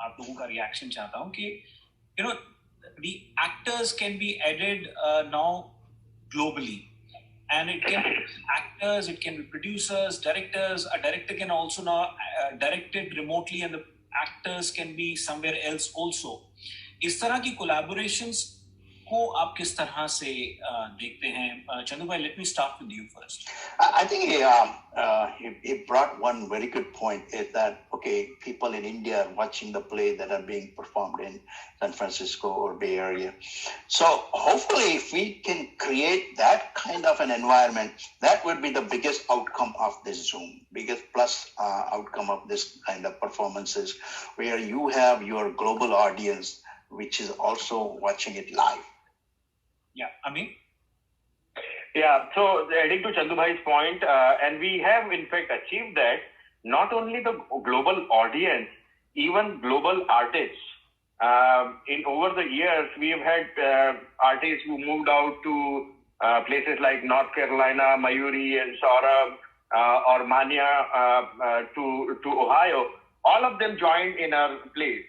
आप लोगों का रिएक्शन चाहता हूं कि the actors can be added now globally, and it can be actors, it can be producers, directors. A director can also now direct it remotely, and the actors can be somewhere else also. इस तरह की collaborations को आप किस तरह से देखते हैं? चंदू भाई, let me start with you first. I think he brought one very good point, is that, okay, people in India are watching the play that are being performed in San Francisco or Bay Area. So hopefully if we can create that kind of an environment, that would be the biggest outcome of this Zoom, biggest plus outcome of this kind of performances, where you have your global audience, which is also watching it live. Yeah, Amin? Yeah, so adding to Chandu bhai's point, and we have in fact achieved that, not only the global audience, even global artists. In over the years, we have had artists who moved out to places like North Carolina, Mayuri and Saurabh, or Manya to Ohio. All of them joined in our plays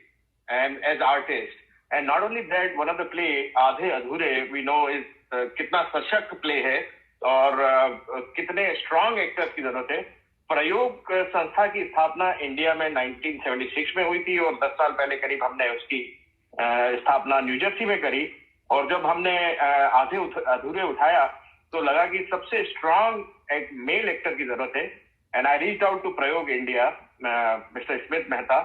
and as artists. And not only that, one of the play, Aadhe Adhure, we know is कितना सशक्त play है और कितने strong actors की जरूरत है। प्रयोग संस्था की स्थापना इंडिया में 1976 में हुई थी, और 10 साल पहले करीब हमने उसकी स्थापना न्यू जर्सी में करी। और जब हमने आधे अधूरे उठाया तो लगा कि सबसे स्ट्रॉन्ग एक मेल एक्टर की जरूरत है। And I reached out to Prayog India, mister Smith Mehta,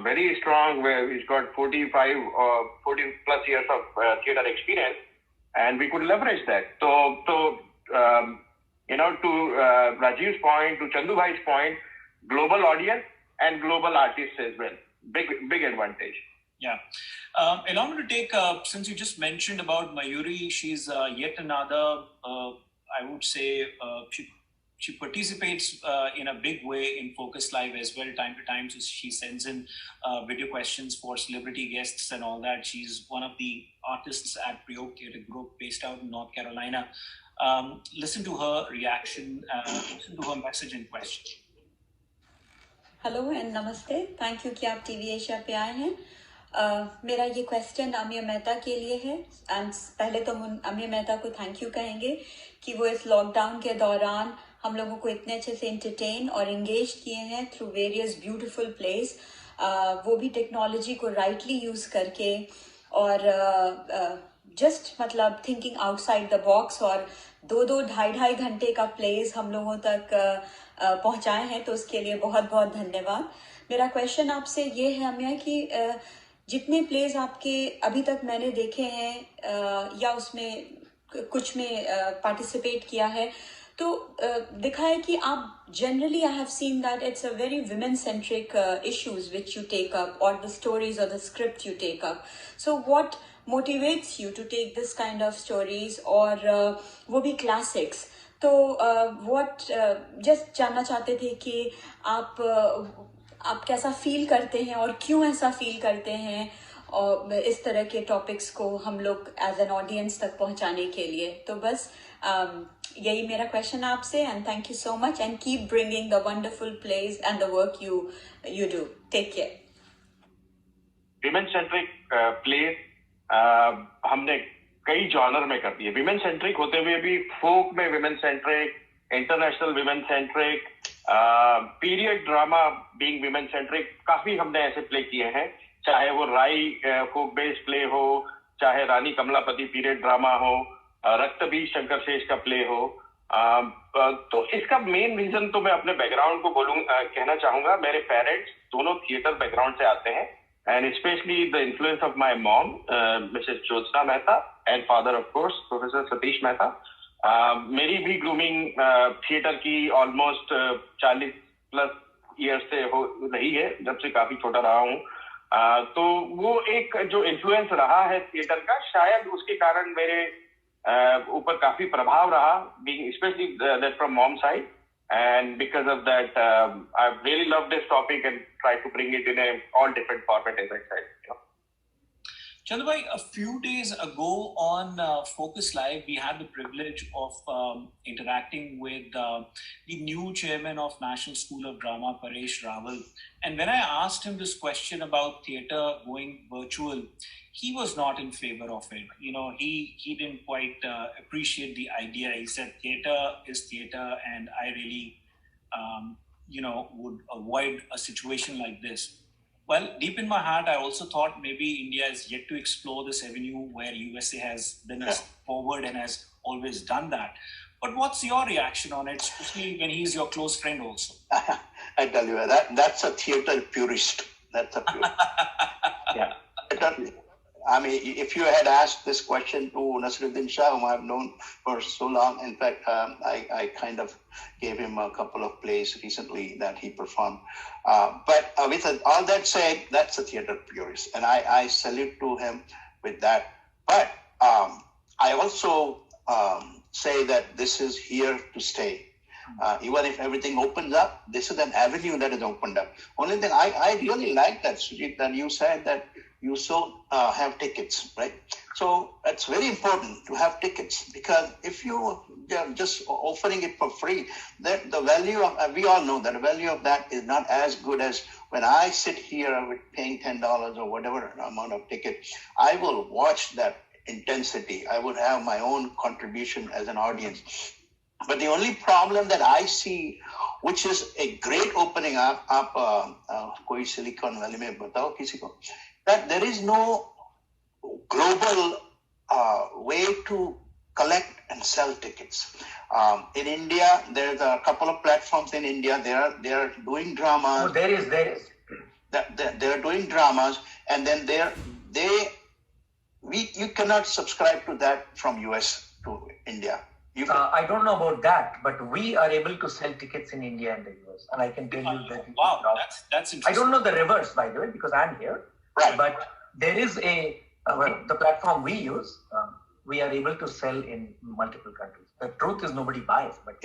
very strong, where he's got 40 plus years of theater experience, and we could leverage that. So to Rajiv's point, to Chandu bhai's point, global audience and global artists as well, big advantage. Yeah. Allow me to take, since you just mentioned about Mayuri, she's yet another, I would say, She participates in a big way in Focus Live as well, time to time. So she sends in video questions for celebrity guests and all that. She's one of the artists at Prayog Theatre Group based out in North Carolina. Listen to her reaction, listen to her message and question. Hello and नमस्ते, thank you कि आप TV Asia पे आए हैं. मेरा ये question अमीय Mehta के लिए है. एंड पहले तो हम अमीय मेहता को थैंक यू कहेंगे कि वो इस लॉकडाउन के दौरान हम लोगों को इतने अच्छे से एंटरटेन और एंगेज किए हैं थ्रू वेरियस ब्यूटीफुल प्लेस, वो भी टेक्नोलॉजी को राइटली यूज़ करके और जस्ट मतलब थिंकिंग आउटसाइड द बॉक्स, और 2-2, 2.5 घंटे का प्लेस हम लोगों तक पहुंचाए हैं, तो उसके लिए बहुत बहुत धन्यवाद. मेरा क्वेश्चन आपसे ये है अमिया कि जितने प्लेस आपके अभी तक मैंने देखे हैं या उसमें कुछ में पार्टिसिपेट किया है, तो दिखा है कि आप generally I have seen that it's a very women centric issues which you take up or the stories or the script you take up. So what motivates you to take this kind of stories और वो भी classics. तो what just जानना चाहते थे कि आप कैसा फील करते हैं और क्यों ऐसा फील करते हैं और इस तरह के टॉपिक्स को हम लोग एज एन ऑडियंस तक पहुंचाने के लिए. तो बस यही मेरा क्वेश्चन आपसे. And thank you so much and keep bringing the wonderful plays and the work you do. Take care. Women centric play हमने कई जॉनर में कर दिए. विमेन सेंट्रिक होते हुए भी फोक में women centric, international women centric, period drama being women centric, काफी हमने ऐसे प्ले किए हैं. चाहे वो राई फोक बेस्ड प्ले हो, चाहे रानी कमलापति पीरियड ड्रामा हो, रक्तबीज शंकर शेष का प्ले हो. तो इसका मेन रीजन तो मैं अपने बैकग्राउंड को कहना चाहूंगा. मेरे पेरेंट्स दोनों थिएटर बैकग्राउंड से आते हैं, and especially the influence of my mom, Mrs. Jyotsna Mehta, and father, of course, Professor Satish Mehta. मेरी भी ग्रूमिंग थिएटर की ऑलमोस्ट 40+ ईयर से हो रही है, जब से काफी छोटा रहा हूँ. तो वो एक जो इन्फ्लुएंस रहा है थिएटर का, शायद उसके कारण मेरे ऊपर काफी प्रभाव रहा, being especially that from mom side. And because of that, I really love this topic and try to bring it in all different format as I said. Chandubhai, a few days ago on Focus Live, we had the privilege of interacting with the new chairman of National School of Drama, Paresh Rawal. And when I asked him this question about theatre going virtual, he was not in favor of it. You know, he didn't quite appreciate the idea. He said theatre is theatre, and I really, would avoid a situation like this. Well, deep in my heart, I also thought maybe India is yet to explore this avenue where USA has been a step forward and has always done that. But what's your reaction on it, especially when he's your close friend also? I tell you, that's a theatre purist. That's a purist. Yeah. I mean, if you had asked this question to Nasruddin Shah, whom I've known for so long, in fact, I kind of gave him a couple of plays recently that he performed. But with all that said, that's a theatre purist, and I salute to him with that. But I also say that this is here to stay. Even if everything opens up, this is an avenue that is opened up. Only thing I really like that, Sujit, that you said that you have tickets, right? So it's very important to have tickets, because if you are just offering it for free, that the value of, we all know that the value of that is not as good as when I sit here with paying $10 or whatever amount of ticket. I will watch that intensity. I would have my own contribution as an audience. But the only problem that I see, which is a great opening up, koi Silicon Valley mein batao kisi ko, that there is no global way to collect and sell tickets. In India, there's a couple of platforms in India. They are doing dramas. Oh, there is. They are doing dramas, and then you cannot subscribe to that from US to India. I don't know about that, but we are able to sell tickets in India and the US, and I can tell you that. Wow, that's interesting. I don't know the reverse, by the way, because I'm here. Right. But there is the platform we use, we are able to sell in multiple countries. The truth is nobody buys. But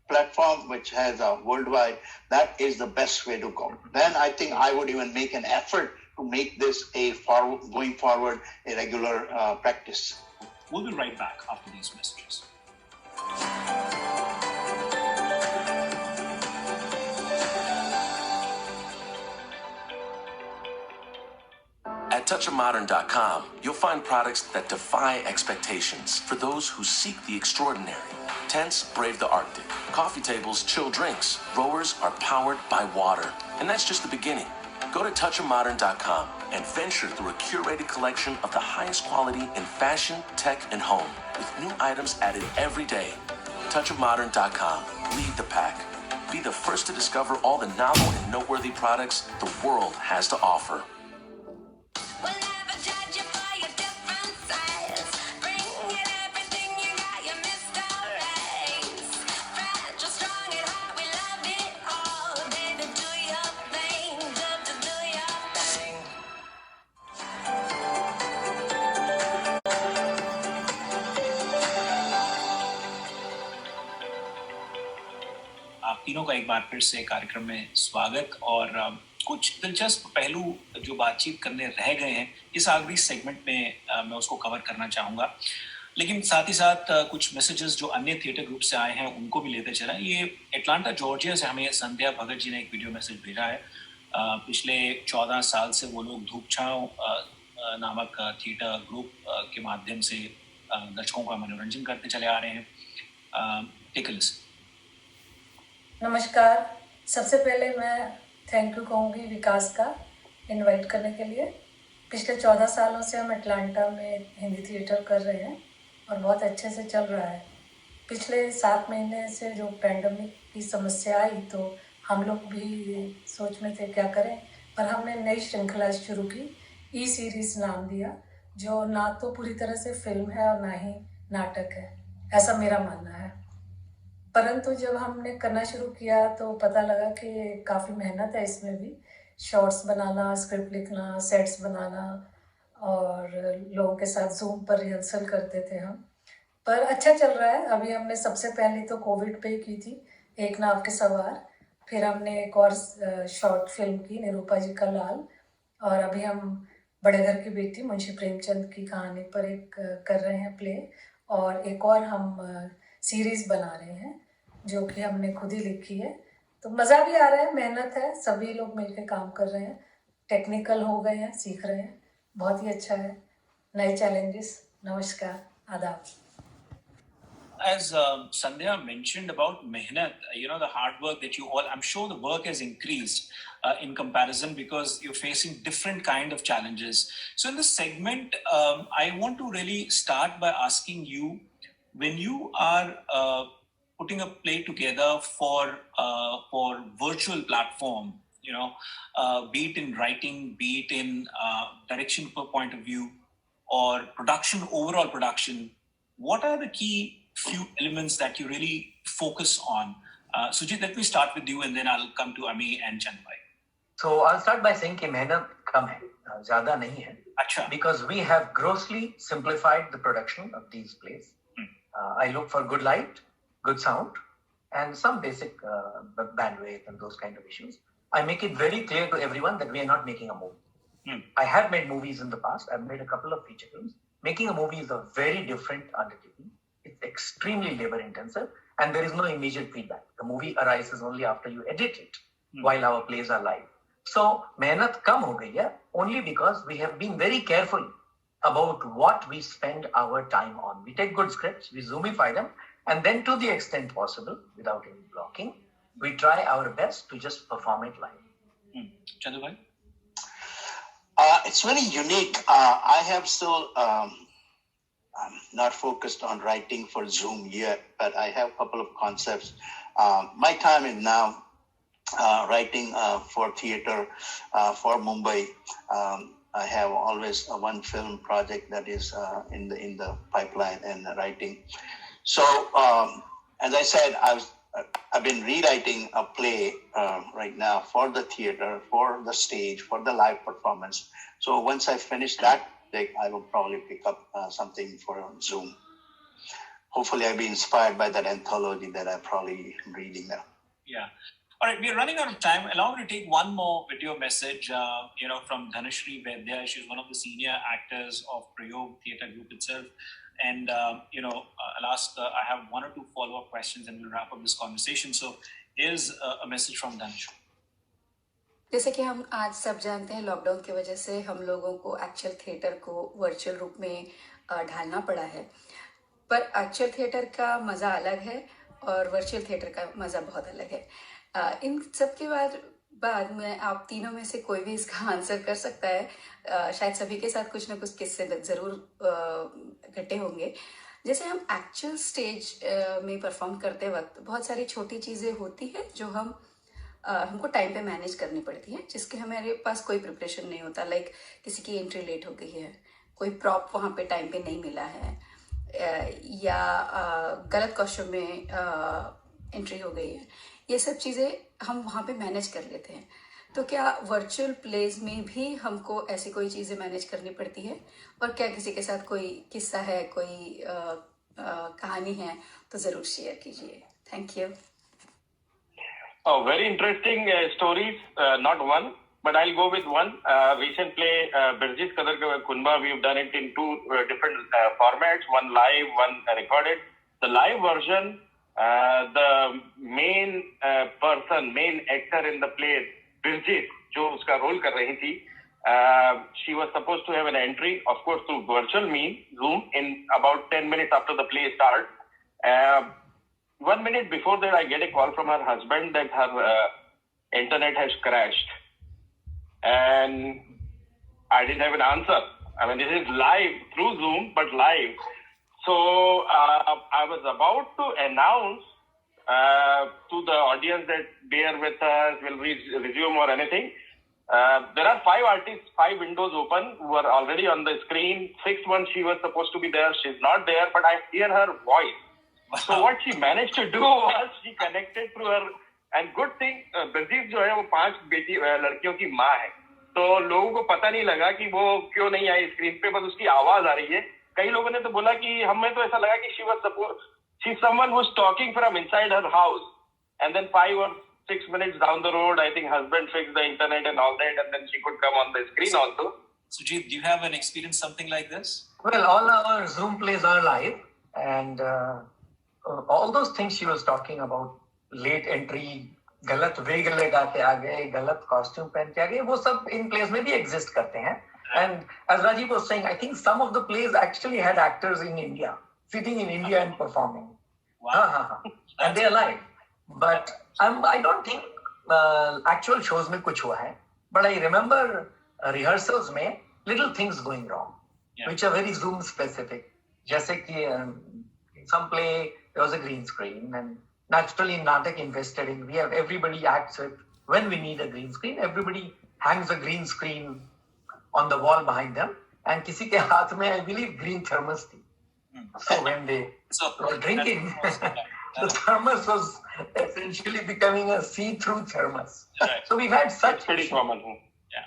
platform which has a worldwide, that is the best way to go. Then I think I would even make an effort to make this going forward a regular practice. We'll be right back after these messages. At touchofmodern.com, you'll find products that defy expectations for those who seek the extraordinary. Tents brave the Arctic. Coffee tables chill drinks. Rowers are powered by water. And that's just the beginning. Go to touchofmodern.com and venture through a curated collection of the highest quality in fashion, tech, and home, with new items added every day. Touchofmodern.com. Lead the pack. Be the first to discover all the novel and noteworthy products the world has to offer. तीनों का एक बार फिर से कार्यक्रम में स्वागत और कुछ दिलचस्प पहलू जो बातचीत करने रह गए हैं इस आखिरी सेगमेंट में मैं उसको कवर करना चाहूँगा, लेकिन साथ ही साथ कुछ मैसेजेस जो अन्य थिएटर ग्रुप से आए हैं उनको भी लेते चला। ये एटलांटा जॉर्जिया से हमें संध्या भगत जी ने एक वीडियो मैसेज भेजा है। पिछले 14 साल से वो लोग धूप छाँव नामक थिएटर ग्रुप के माध्यम से दर्शकों का मनोरंजन करते चले आ रहे हैं। Take a listen. नमस्कार, सबसे पहले मैं थैंक यू कहूँगी विकास का इनवाइट करने के लिए। पिछले 14 सालों से हम अटलांटा में हिंदी थिएटर कर रहे हैं और बहुत अच्छे से चल रहा है। पिछले 7 महीने से जो पैंडमिक की समस्या आई तो हम लोग भी सोच में थे क्या करें, पर हमने नई श्रृंखला शुरू की, ई सीरीज़ नाम दिया, जो ना तो पूरी तरह से फिल्म है और ना ही नाटक है, ऐसा मेरा मानना है। परंतु जब हमने करना शुरू किया तो पता लगा कि काफ़ी मेहनत है इसमें भी, शॉर्ट्स बनाना, स्क्रिप्ट लिखना, सेट्स बनाना और लोगों के साथ जूम पर रिहर्सल करते थे हम, पर अच्छा चल रहा है। अभी हमने सबसे पहले तो कोविड पे की थी एक नाव के सवार, फिर हमने एक और शॉर्ट फिल्म की निरूपा जी का लाल, और अभी हम बड़े घर की बेटी मुंशी प्रेमचंद की कहानी पर एक कर रहे हैं प्ले, और एक और हम सीरीज़ बना रहे हैं जो कि हमने खुद ही लिखी है। तो मज़ा भी आ रहा है, मेहनत है, सभी लोग मिलकर काम कर रहे हैं, टेक्निकल हो गए हैं, सीख रहे हैं, बहुत ही अच्छा है। नए चैलेंजेस। नमस्कार, आदाब। As Sandhya mentioned about mehnat, the hard work that you all, I'm sure the work has increased in comparison because you're facing different kind of challenges. So in this segment, I want to really start by asking you, when you are putting a play together for virtual platform, be it in writing, be it in direction point of view, or overall production, what are the key few elements that you really focus on? Sujit, let me start with you and then I'll come to Ami and Chandbai. So I'll start by saying कि मेहनत कम है, ज़्यादा नहीं है. अच्छा. Because we have grossly simplified the production of these plays. I look for good light, good sound, and some basic bandwidth and those kind of issues. I make it very clear to everyone that we are not making a movie. I have made movies in the past. I've made a couple of feature films. Making a movie is a very different undertaking. It's extremely labor intensive and there is no immediate feedback. The movie arises only after you edit it while our plays are live. So, mehnat kam ho gayi hai only because we have been very careful about what we spend our time on. We take good scripts, we zoomify them, and then to the extent possible, without any blocking, we try our best to just perform it live. Chandu bhai? It's very unique. I have still not focused on writing for Zoom yet, but I have a couple of concepts. My time is now writing for theater for Mumbai. I have always one film project that is in the pipeline and writing. So as I said, I've been rewriting a play right now for the theater, for the stage, for the live performance. So once I finish that, I will probably pick up something for Zoom. hopefully I'll be inspired by that anthology that I'm probably reading now. Yeah. All right, we're running out of time. Allow me to take one more video message, from Dhanashri Vaidya. She's one of the senior actors of Prayog Theatre Group itself. And, I'll ask, I have one or two follow-up questions and we'll wrap up this conversation. So here's a message from Dhanashri. जैसे कि हम आज सब जानते हैं, lockdown की वजह से हम लोगों को एक्चुअल थिएटर को वर्चुअल रूप में ढालना पड़ा है, पर एक्चुअल थिएटर का मज़ा अलग है और वर्चुअल थिएटर का मज़ा बहुत अलग है। इन सब के बाद में आप तीनों में से कोई भी इसका आंसर कर सकता है। शायद सभी के साथ कुछ ना कुछ किस्से ज़रूर घटे होंगे। जैसे हम एक्चुअल स्टेज में परफॉर्म करते वक्त बहुत सारी छोटी चीज़ें होती हैं जो हमको टाइम पे मैनेज करनी पड़ती है, जिसके हमारे पास कोई प्रिपरेशन नहीं होता। लाइक किसी की एंट्री लेट हो गई है, कोई प्रॉप वहाँ पे टाइम पे नहीं मिला है, या गलत कॉस्ट्यूम में एंट्री हो गई है। ये सब चीज़ें हम वहाँ पे मैनेज कर लेते हैं। तो क्या वर्चुअल प्लेज में भी हमको ऐसी कोई चीज़ें मैनेज करनी पड़ती है? और क्या किसी के साथ कोई किस्सा है, कोई कहानी है तो ज़रूर शेयर कीजिए। Thank you. Oh, very interesting stories. Not one, but I'll go with one. Recent play, Birjit Kadar Ka Kunba, we've done it in two different formats, one live, one recorded. The live version, the main main actor in the play, Birjit, जो उसका role कर रही थी, she was supposed to have an entry, of course, through virtual means, Zoom, in about 10 minutes after the play starts. 1 minute before that, I get a call from her husband that her internet has crashed. And I didn't have an answer. I mean, this is live through Zoom, but live. So I was about to announce to the audience that bear with us, we'll resume or anything. There are 5 artists, 5 windows open who are already on the screen. 6th one, she was supposed to be there. She's not there, but I hear her voice. So what she managed to do was she connected through her, and good thing, Birjit जो है वो 5 लड़कियों की माँ है, तो लोगों को पता नहीं लगा कि वो क्यों नहीं आई स्क्रीन पे, बस उसकी आवाज आ रही है। कई लोगों ने तो बोला कि हमें तो ऐसा लगा कि she's someone who's talking from inside her house, and then 5 or 6 minutes down the road, I think husband fixed the internet and all that, and then she could come on the screen also. Sujit, do you have an experience something like this? Well, all our Zoom plays are live, and all those things she was talking about, late entry, गलत वेग लगा के आ गए, गलत costume पहन के आ गए, वो सब इन प्लेस में भी एग्जिस्ट करते हैं. And as Rajiv was saying, I think some of the plays actually had actors in India, sitting in India and performing. Wow. And they are live. But I don't think actual shows में कुछ हुआ है. But I remember rehearsals में little things going wrong, which are very Zoom specific. जैसे कि in some play there was a green screen, and naturally Natak invested in, we have everybody acts with, when we need a green screen, everybody hangs a green screen on the wall behind them, and किसी के हाथ में I believe green thermos थी. So when they were drinking, the thermos was essentially becoming a see-through thermos. So we've had such. It's pretty common.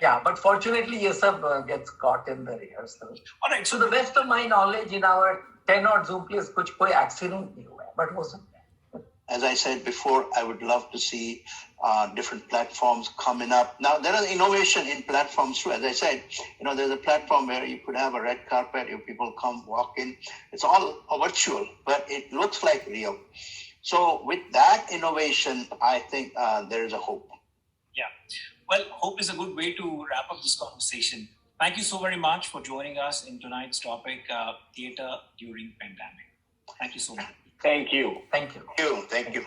Yeah, but fortunately, ये सब gets caught in the rehearsal. All right. So the best of my knowledge, in our 10 odd Zoom plays, कुछ कोई accident नहीं हुआ है, but वो सब. As I said before, I would love to see different platforms coming up. Now, there is innovation in platforms too. As I said, there's a platform where you could have a red carpet, if people come, walk in. It's all virtual, but it looks like real. So with that innovation, I think there is a hope. Yeah. Well, hope is a good way to wrap up this conversation. Thank you so very much for joining us in tonight's topic, theatre during pandemic. Thank you so much. Thank you. Thank you. Thank you.